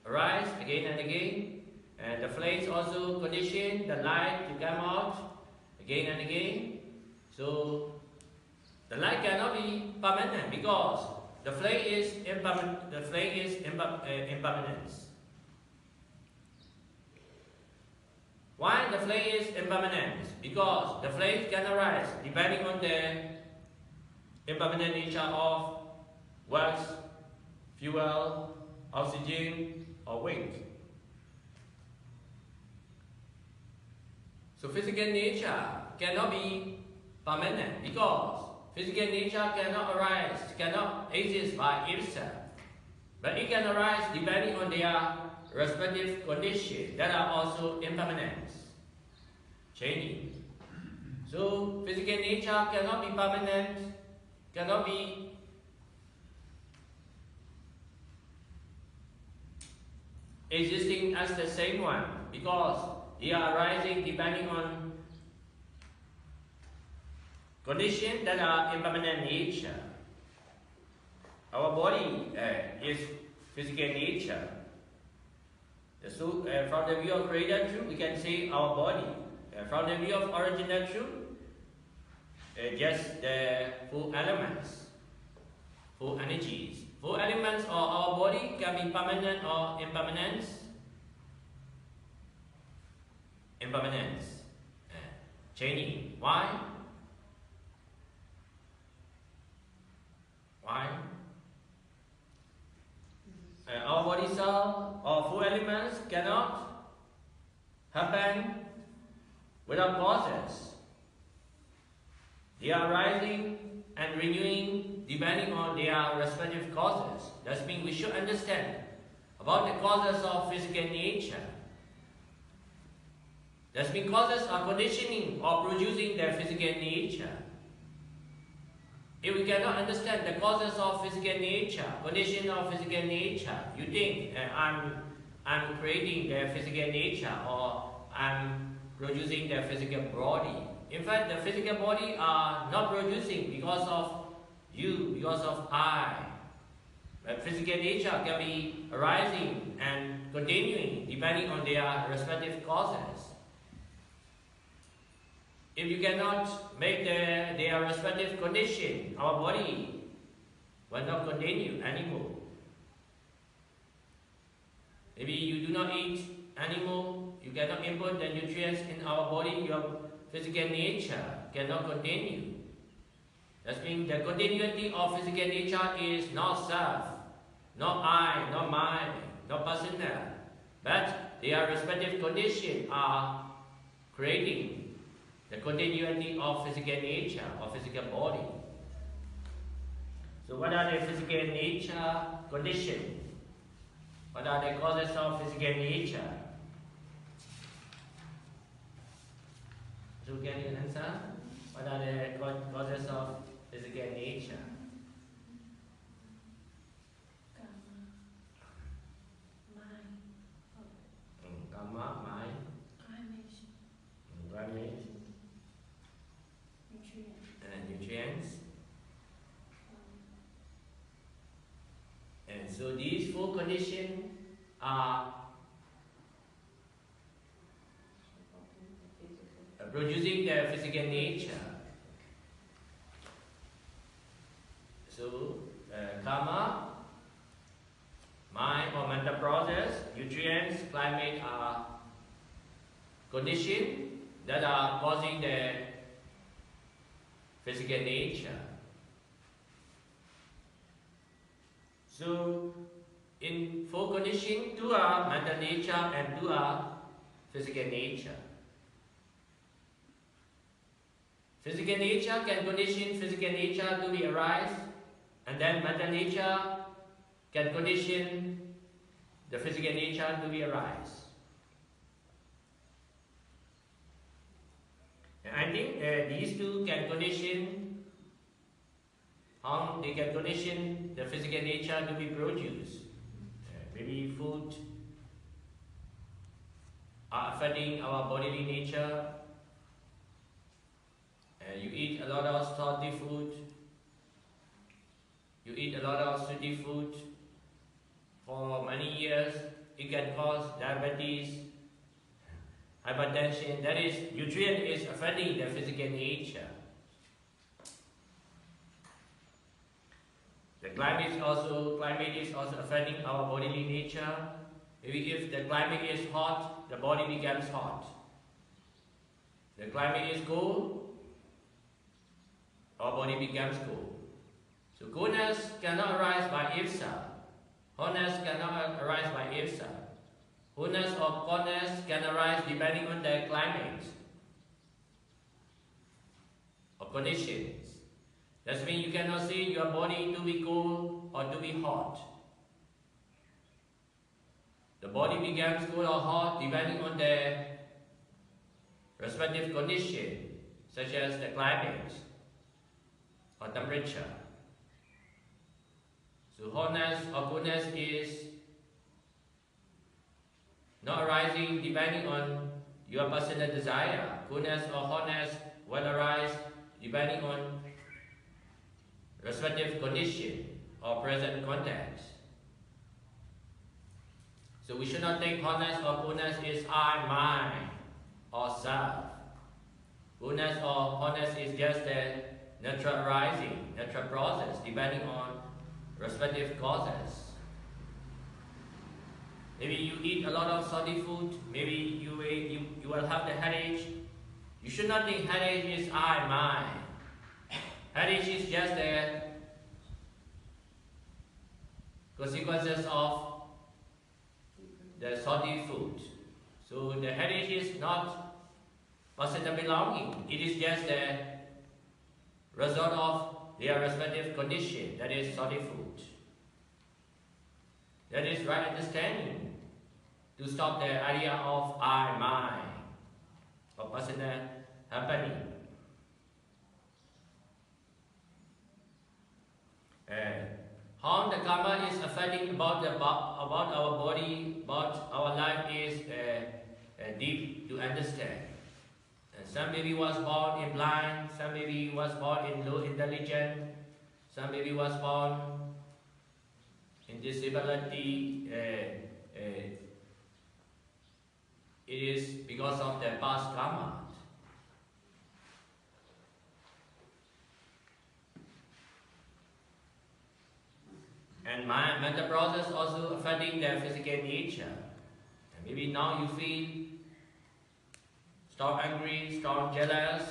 Speaker 1: rise again and again, and the flames also condition the light to come out again and again. So the light cannot be permanent because the flame is impermanent. The flame is impermanence. Why the flame is impermanent? Because the flame can arise depending on the impermanent nature of wax, fuel, oxygen, or wind. So physical nature cannot be permanent because physical nature cannot arise, cannot exist by itself. But it can arise depending on their respective conditions that are also impermanent, changing. So physical nature cannot be permanent, cannot be existing as the same one because they are arising depending on conditions that are impermanent nature. Our body is physical nature. So from the view of creator truth, we can say our body. From the view of original truth, just the full elements, full energies, full Four elements of our body can be permanent or impermanent. Impermanence. Changing. Why? Why? Our body cell or four elements cannot happen without causes. They are rising and renewing depending on their respective causes. That means we should understand about the causes of physical nature. That means causes are conditioning or producing their physical nature. If we cannot understand the causes of physical nature, condition of physical nature, you think I'm creating their physical nature or I'm producing their physical body. In fact, the physical body are not producing because of you, because of I. But physical nature can be arising and continuing depending on their respective causes. If you cannot make their respective condition, our body will not continue anymore. Maybe you do not eat animal, you cannot input the nutrients in our body, your physical nature cannot continue. That means the continuity of physical nature is not self, not I, not mine, not personal, but their respective conditions are creating the continuity of physical nature or physical body. So what are the physical nature conditions? What are the causes of physical nature? So can you answer? What are the causes of physical nature? Karma, mind, climate, nutrients. And so these four conditions are producing the physical nature. So karma, mind or mental process, nutrients, climate are conditions that are causing the physical nature. So in four conditions, two are mental nature and two are physical nature. Physical nature can condition physical nature to be arise, and then mental nature can condition the physical nature to be arise. And I think these two can condition they can condition the physical nature to be produced. Maybe food are affecting our bodily nature. You eat a lot of salty food. You eat a lot of sweety food for many years. It can cause diabetes, hypertension. That is, nutrient is affecting the physical nature. The climate is also affecting our bodily nature. Maybe if the climate is hot, the body becomes hot. The climate is cold, our body becomes cold. So coolness cannot arise by itself. Hotness cannot arise by itself. Coolness or coldness can arise depending on the climate or conditions. That means you cannot see your body to be cold or to be hot. The body becomes cold or hot depending on the respective condition, such as the climate or temperature. So hotness or coolness is not arising depending on your personal desire. Coolness or hotness will arise depending on respective condition or present context. So we should not think hotness or coolness is I, mine, or self. Coolness or hotness is just a natural arising, natural process depending on respective causes. Maybe you eat a lot of salty food, maybe you will have the headache. You should not think headache is I, mine. Headache is just the consequences of the salty food. So the headache is not personal belonging, it is just the result of their respective condition, that is salty food. That is right understanding to stop the idea of I, mine, or personal happening. How the karma is affecting about our body, about our life is deep to understand. Some baby was born in blind, some baby was born in low intelligence, some baby was born in disability. It is because of the past karma. And my mental process also affecting the physical nature. And maybe now you feel strong angry, strong jealous.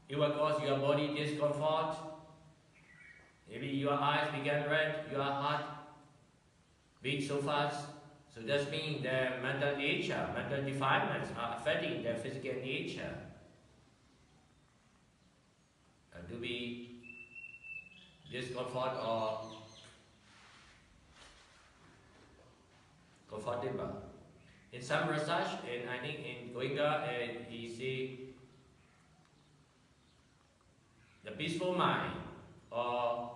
Speaker 1: It will cause your body discomfort. Maybe your eyes become red, your heart beats so fast. So that means the mental nature, mental defilements are affecting the physical nature. To be discomfort or comfortable. In some research, and I think in Goenka, he see the peaceful mind or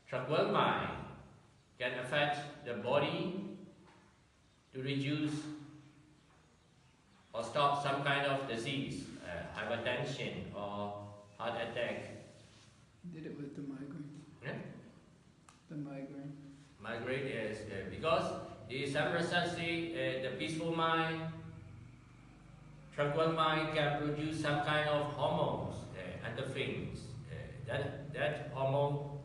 Speaker 1: tranquil mind can affect the body to reduce or stop some kind of disease, hypertension or heart attack.
Speaker 4: Did it with the migraine.
Speaker 1: Yeah?
Speaker 4: The migraine.
Speaker 1: Migraine is because the some research say the peaceful mind, tranquil mind can produce some kind of hormones, endorphins. That hormone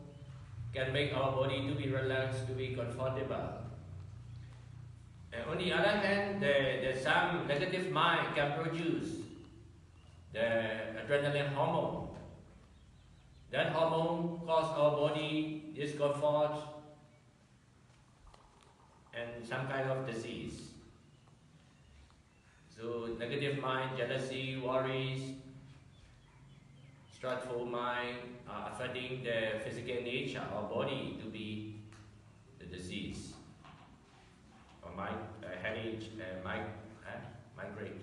Speaker 1: can make our body to be relaxed, to be comfortable. And on the other hand, the some negative mind can produce the adrenaline hormone. That hormone causes our body discomfort and some kind of disease. So negative mind, jealousy, worries, stressful mind are affecting the physical nature of our body to be the disease or headache, migraine.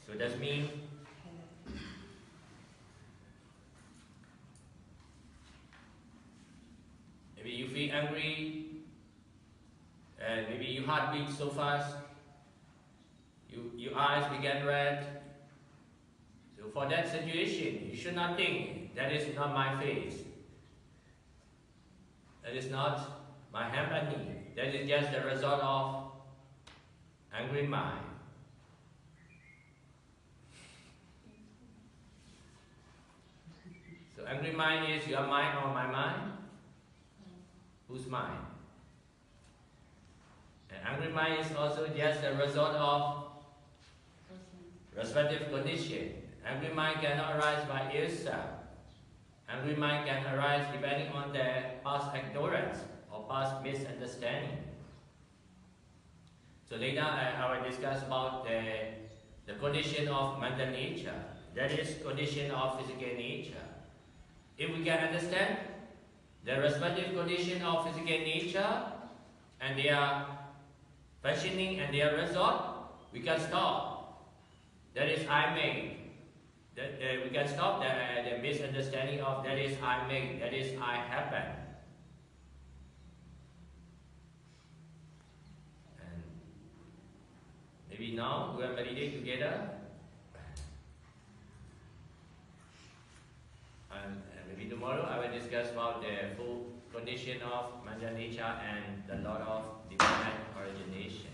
Speaker 1: So that means maybe you feel angry, and maybe your heart beats so fast, your eyes become red. So for that situation, you should not think, that is not my face. That is not my happening. That is just the result of angry mind. So angry mind is your mind or my mind? Whose mind? And angry mind is also just a result of respective condition. Angry mind cannot arise by itself. Angry mind can arise depending on the past ignorance or past misunderstanding. So later I will discuss about the condition of mental nature. That is condition of physical nature. If we can understand the respective condition of physical nature and their functioning and their result, we can stop. That is I make. We can stop the misunderstanding of that is I make, that is I happen. And maybe now we are meditate together. And maybe tomorrow I will discuss about the full condition of mental nature and the law of dependent origination.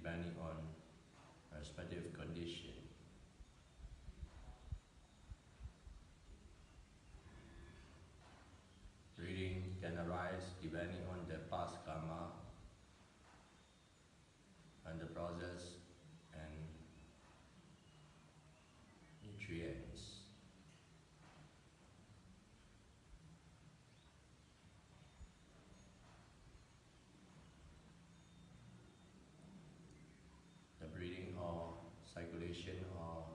Speaker 1: depending on respective condition. Breathing can arise depending on the past karma and the process and nutrients. The breathing or circulation or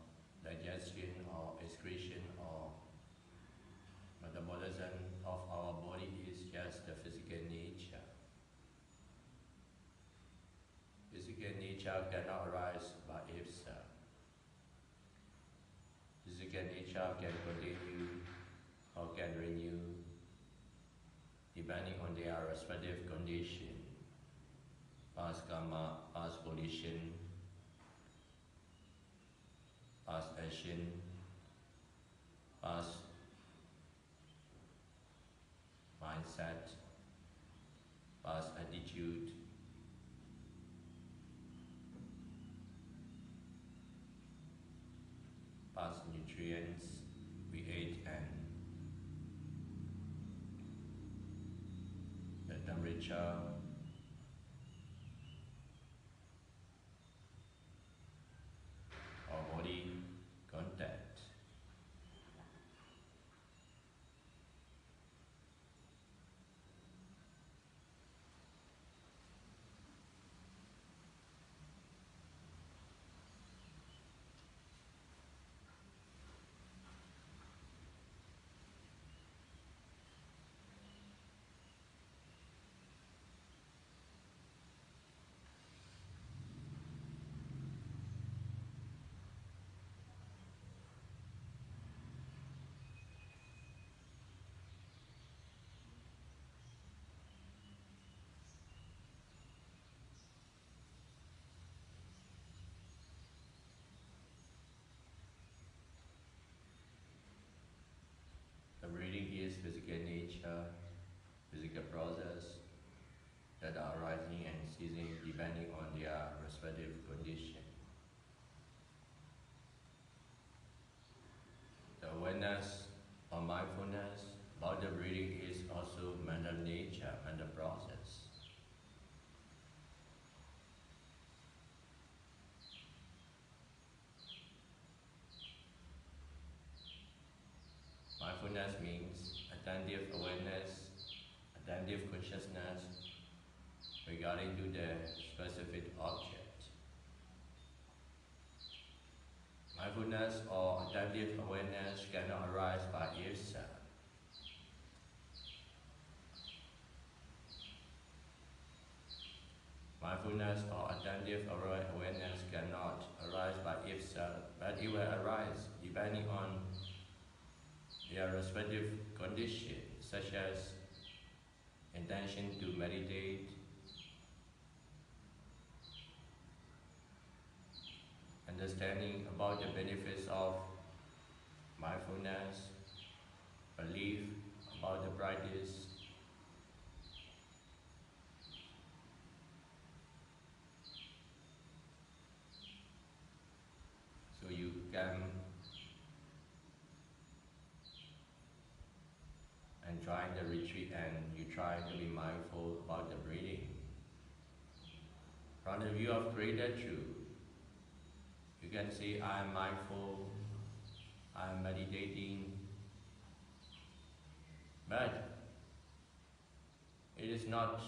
Speaker 1: digestion or excretion or metabolism of our body is just the physical nature. Physical nature cannot arise by itself. Physical nature can continue or can renew depending on their respective condition, past karma, past position, past action, past mindset, past attitude, past nutrients we ate, and the temperature, our body contact. The breathing is physical nature, physical process that are arising and ceasing depending on their respective condition. The awareness or mindfulness about the breathing is also mental nature and the process. Mindfulness means attentive awareness, attentive consciousness regarding to the specific object. Mindfulness or attentive awareness cannot arise by itself. Mindfulness or attentive awareness cannot arise by itself, but it will arise depending on their respective conditions, such as intention to meditate, understanding about the benefits of mindfulness, belief about the practice, so you can and try the retreat and you try to be mindful about the breathing. From the view of greater truth, you can say, I am mindful, I am meditating, but it is not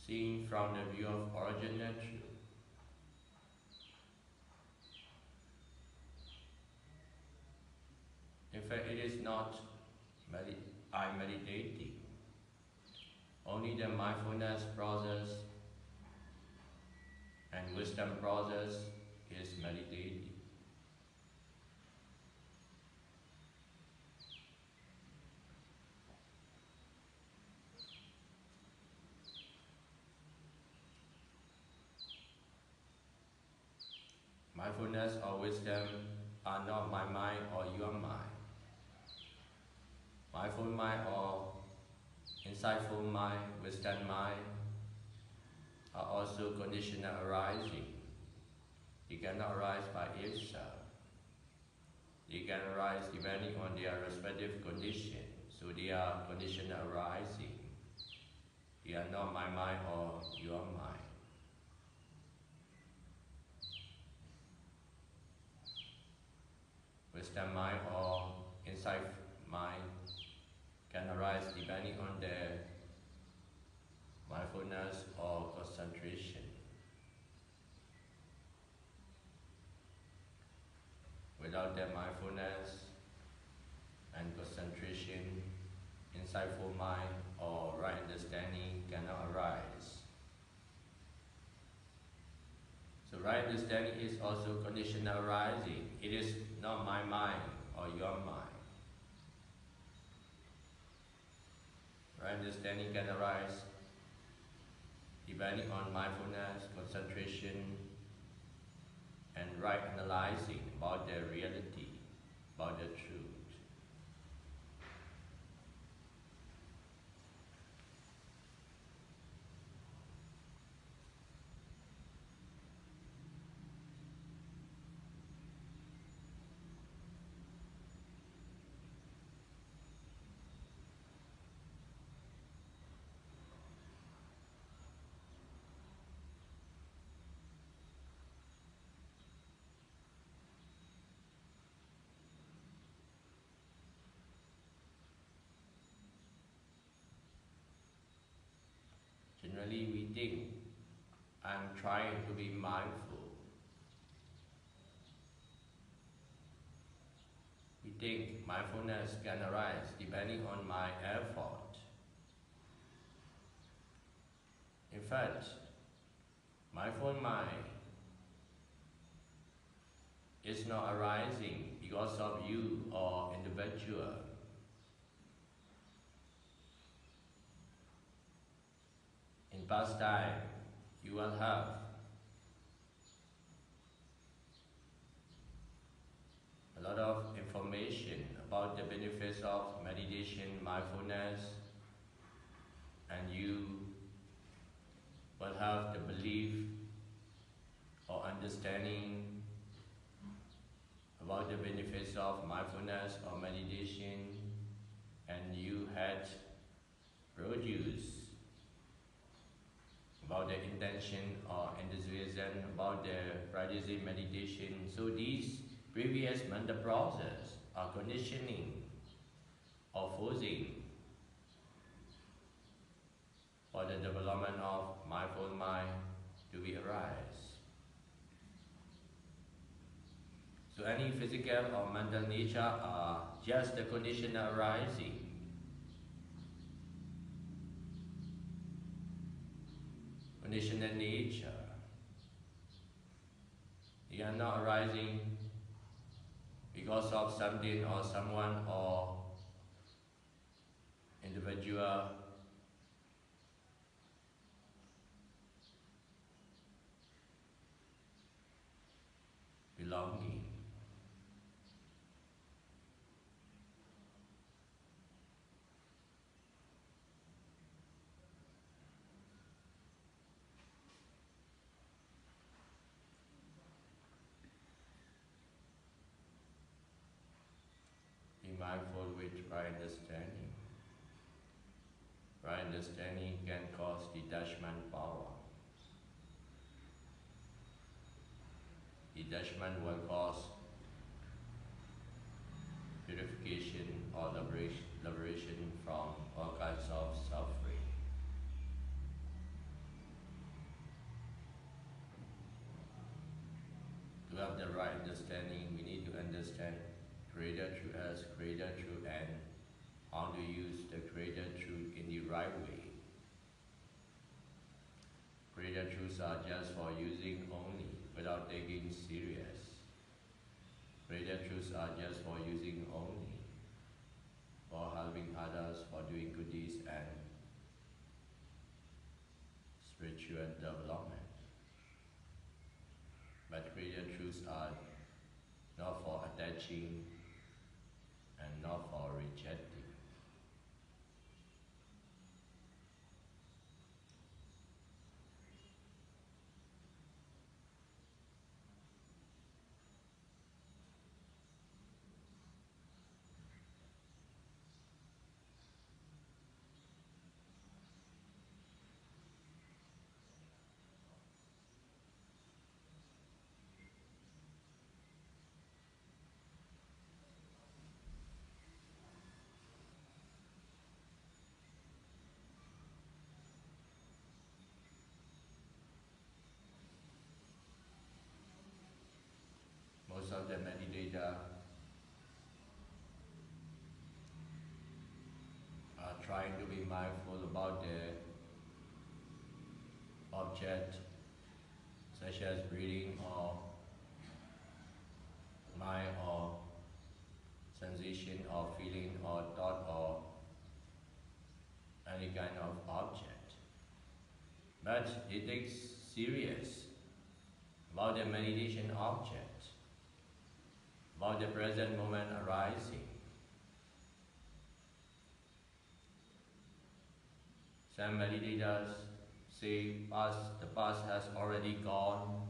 Speaker 1: seen from the view of original truth. In fact, it is not I meditating. Only the mindfulness process and wisdom process is meditating. Mindfulness or wisdom are not my mind or your mind. Mindful mind or insightful mind, wisdom mind are also conditional arising. They cannot arise by itself. They can arise depending on their respective condition. So they are conditional arising. They are not my mind or your mind. Wisdom mind or insight mind can arise depending on their mindfulness or concentration. Without their mindfulness and concentration, insightful mind or right understanding cannot arise. So right understanding is also conditional arising. It is not my mind or your mind. Right understanding can arise depending on mindfulness, concentration, and right analyzing about the reality, about the truth. Generally, we think, I'm trying to be mindful. We think mindfulness can arise depending on my effort. In fact, mindful mind is not arising because of you or individual. In past time, you will have a lot of information about the benefits of meditation, mindfulness, and you will have the belief or understanding about the benefits of mindfulness or meditation, and you had produced about the intention or enthusiasm about the practicing meditation. So these previous mental process are conditioning or forcing for the development of mindful mind to be arise. So any physical or mental nature are just the conditional arising. Conditional nature. They are not arising because of something or someone or individual. Belonging. Be mindful with right understanding. Right understanding can cause detachment power. Detachment will cause purification or liberation from all kinds of suffering. To have the right understanding, we need to understand Creator through us, Creator through and how to use the Creator truth in the right way. Creator truths are just for using only, without taking serious. Creator truths are just for using only, for helping others, for doing good deeds and spiritual development. But Creator truths are not for attaching and not for rejecting. of the meditator are trying to be mindful about the object, such as breathing or mind or sensation or feeling or thought or any kind of object. But it takes serious about the meditation object, about the present moment arising. Some meditators say the past has already gone,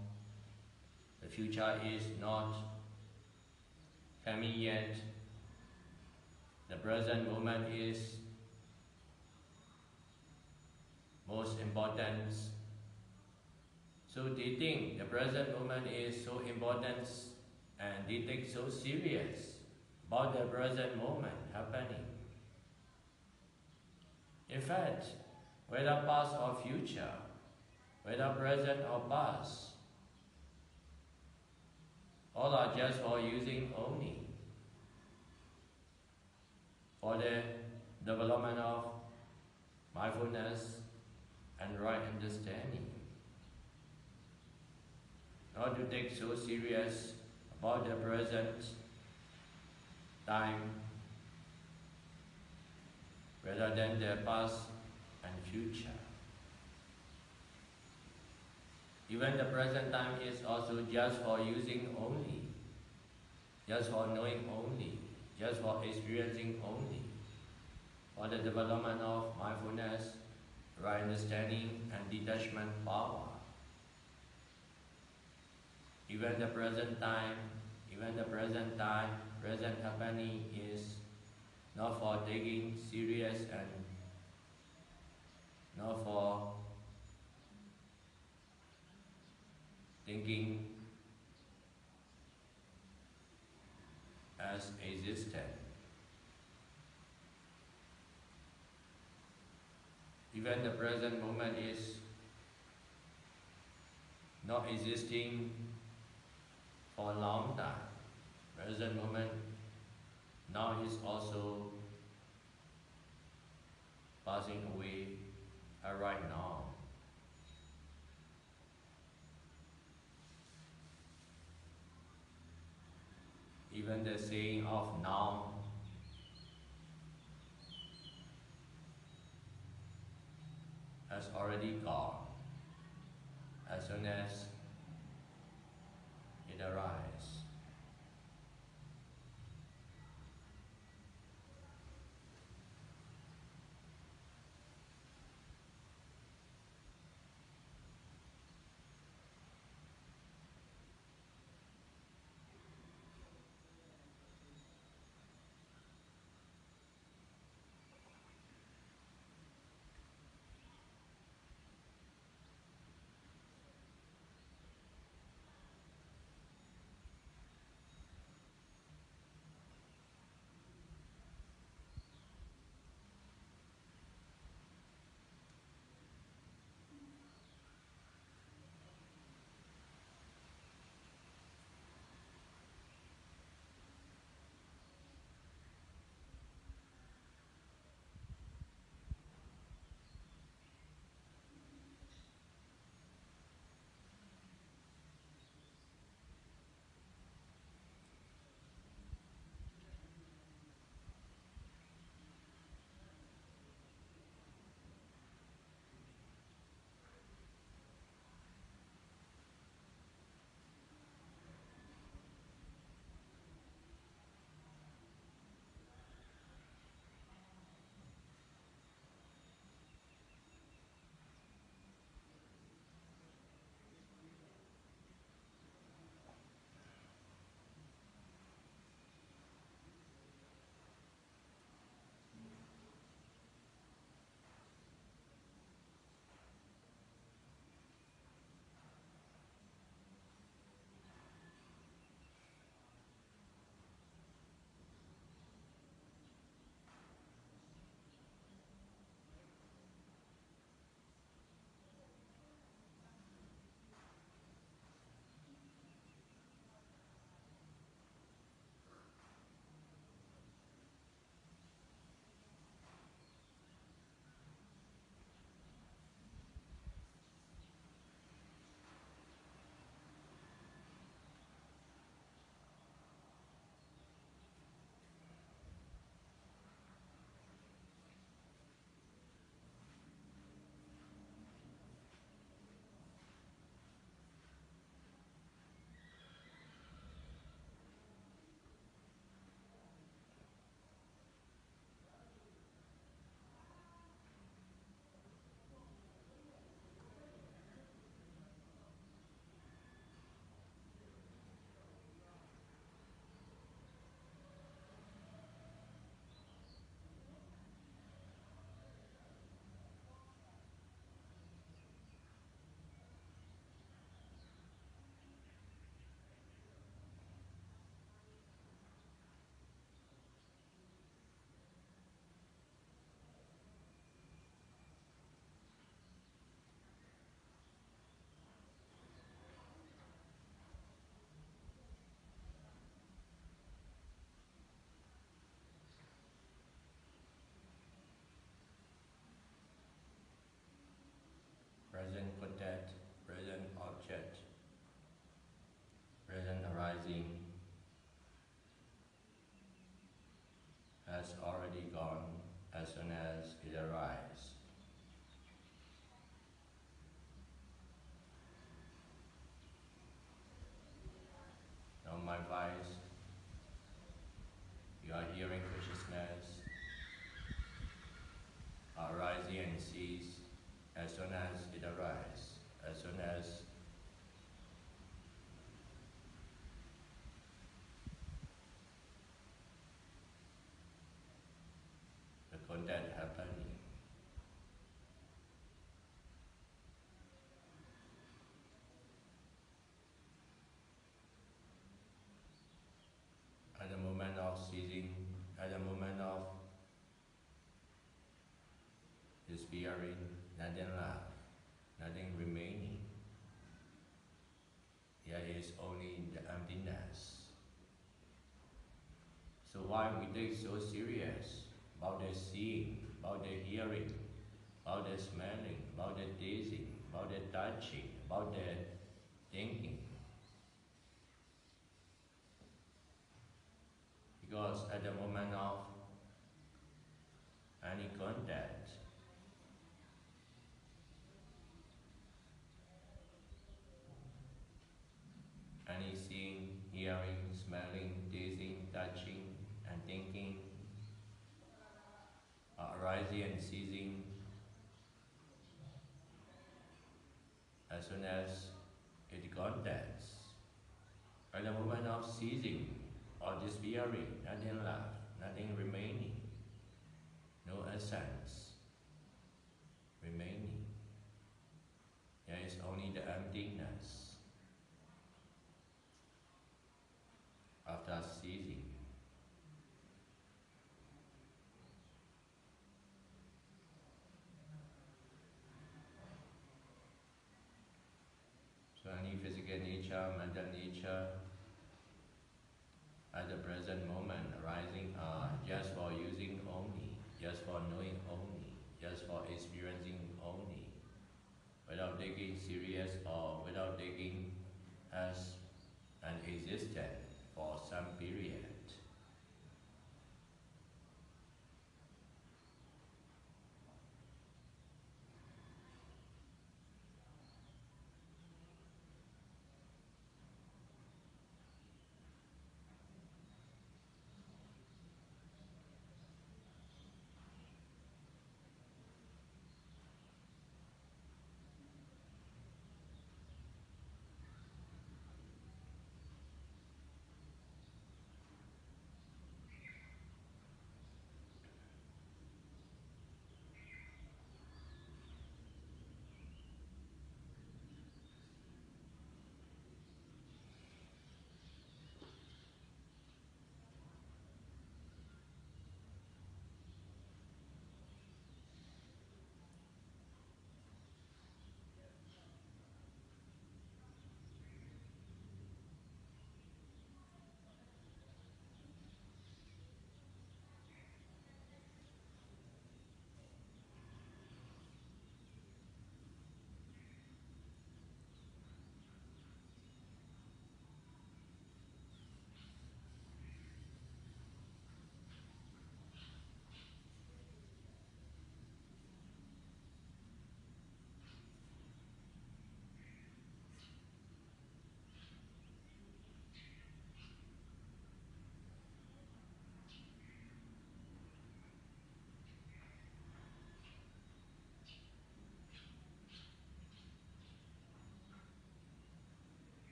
Speaker 1: the future is not coming yet, the present moment is most important. So they think the present moment is so important and they take so serious about the present moment happening. In fact, whether past or future, whether present or past, all are just for using only, for the development of mindfulness and right understanding. Not to take so serious about the present time rather than the past and future. Even the present time is also just for using only, just for knowing only, just for experiencing only, for the development of mindfulness, right understanding and detachment power. Even the present time, present happening is not for taking serious and not for thinking as existent. Even the present moment is not existing for a long time. Present moment now is also passing away right now. Even the saying of now has already gone as soon as it arrives. has already gone as soon as it arrives. On my voice, you are hearing consciousness arising and cease as soon as it arises, as soon as the contact happening. At the moment of ceasing, at the moment of disappearing, nothing left, nothing remaining. There is only the emptiness. So why we take so serious about the seeing, about the hearing, about the smelling, about the tasting, about the touching, about the thinking? Because at the moment of any contact, any seeing, hearing, smelling, tasting, touching, and thinking are arising and ceasing as soon as it contacts. At the moment of ceasing or disappearing, nothing left, nothing remaining, no essence remaining. There is only the emptiness after ceasing. So any physical nature, mental nature, at the present moment arising are just for using only, just for knowing only, just for experiencing only, without taking serious or without taking as an existence for some period.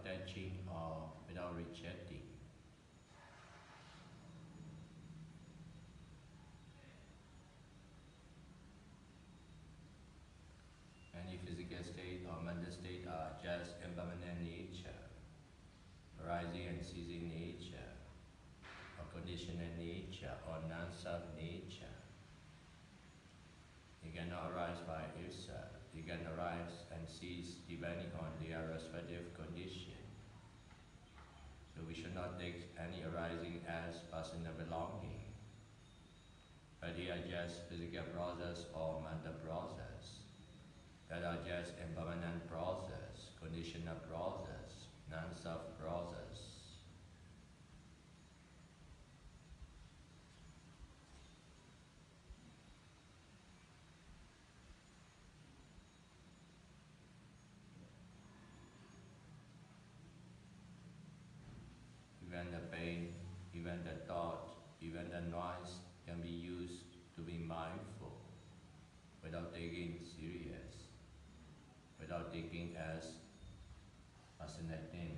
Speaker 1: attaching or without rejecting. Any physical state or mental state are just impermanent nature, arising and ceasing nature, or conditional nature, or non-self nature. It cannot arise by itself. It can arise and cease depending on their respective condition. So we should not take any arising as personal belonging, but they are just physical process or mental process that are just impermanent process, conditional process, non-self process. Even the pain, even the thought, even the noise can be used to be mindful without taking serious, without taking as personal thing.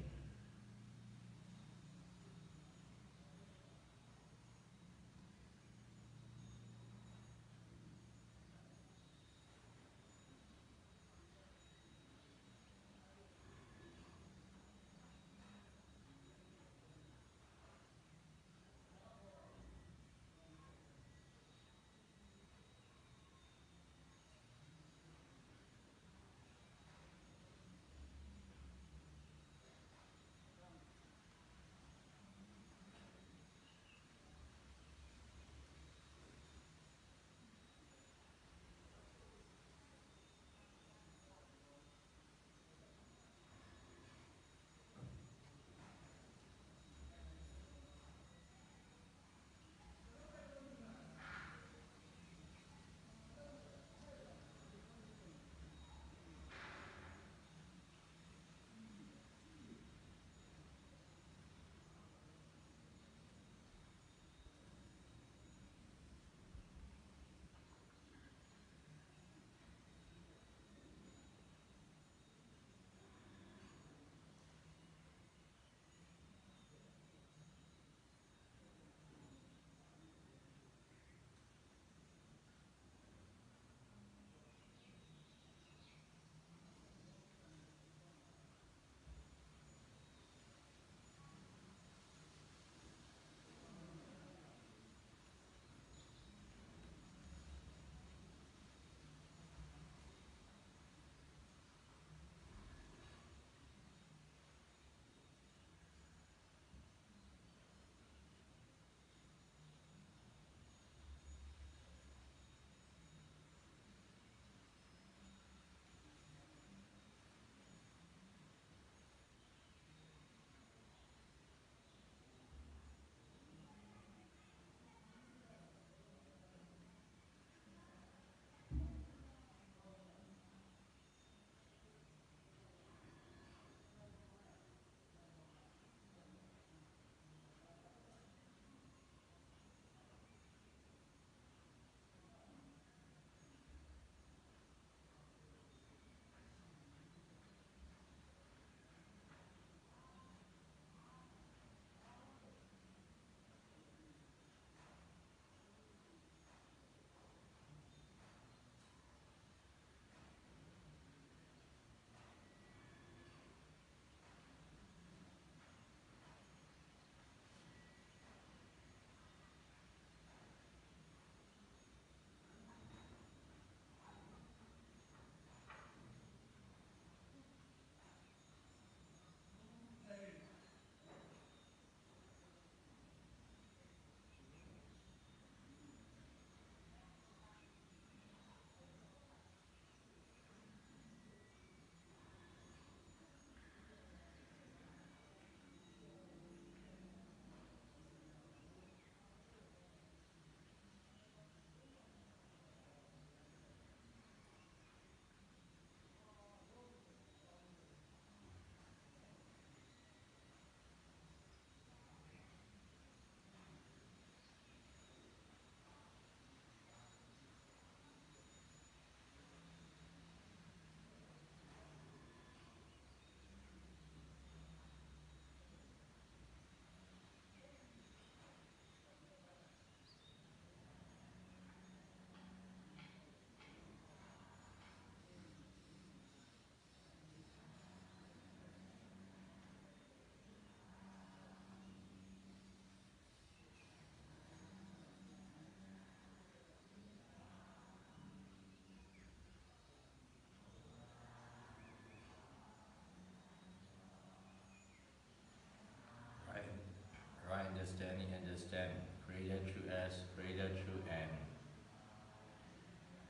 Speaker 1: understand Creator Truth as Creator Truth and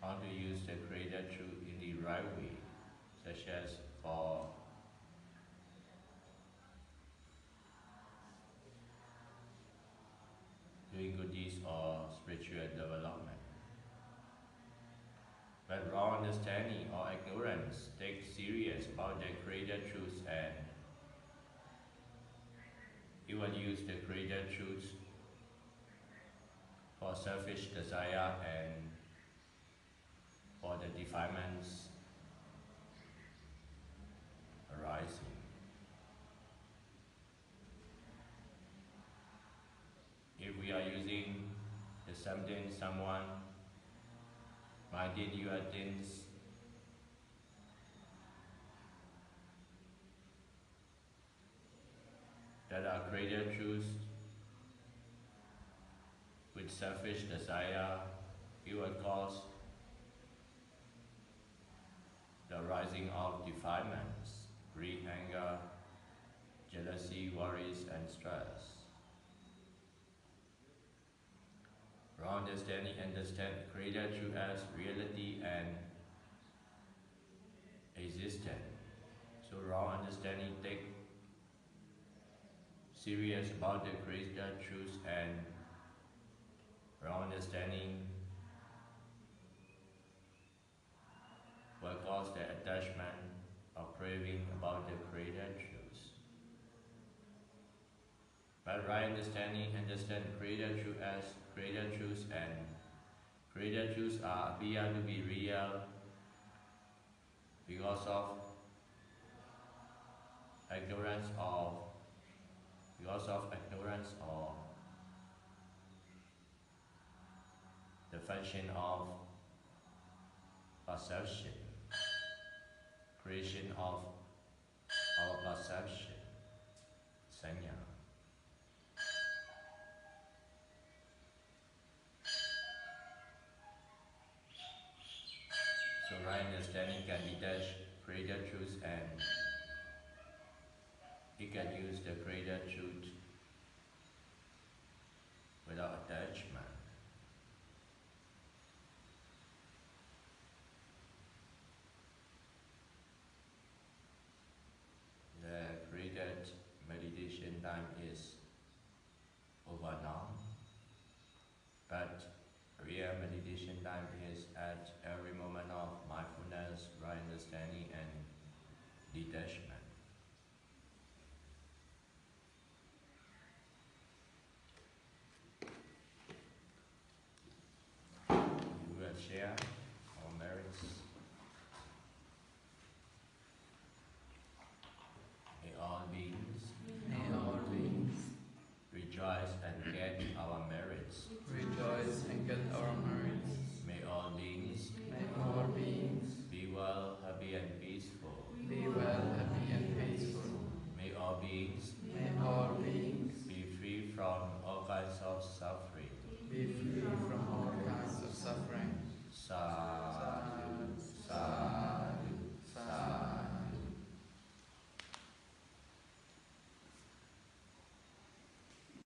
Speaker 1: how to use the Creator Truth in the right way, such as for doing good deeds or spiritual development. But wrong understanding or ignorance take serious about the Creator Truth and even use the Creator Truth for selfish desire and for the defilements arising. If we are using the something someone minded your things that are Creator Truths with selfish desire, it will cause the rising of defilements, greed, anger, jealousy, worries, and stress. Wrong understanding understand Creator Truth as reality and existence. So wrong understanding take serious about the Creator Truth and wrong understanding will cause the attachment or craving about the Creator Truth. But right understanding understand Creator Truth as Creator Truth and Creator Truths are appear to be real because of ignorance or the function of perception, creation of our perception, sanya. So right understanding can detach Creator Truth and it can use the Creator Truth without attachment. The created meditation time is over now, but real meditation time is at every moment of mindfulness, right understanding, and detachment. We will share our merits. May all beings rejoice and get our merits.
Speaker 5: Rejoice and get our merits.
Speaker 1: May all beings
Speaker 5: May all beings
Speaker 1: be well, happy, and peaceful.
Speaker 5: be well, happy, and peaceful.
Speaker 1: May all beings
Speaker 5: May all beings
Speaker 1: be free from all kinds of suffering.
Speaker 5: be free from all kinds of suffering.
Speaker 1: Sadhu.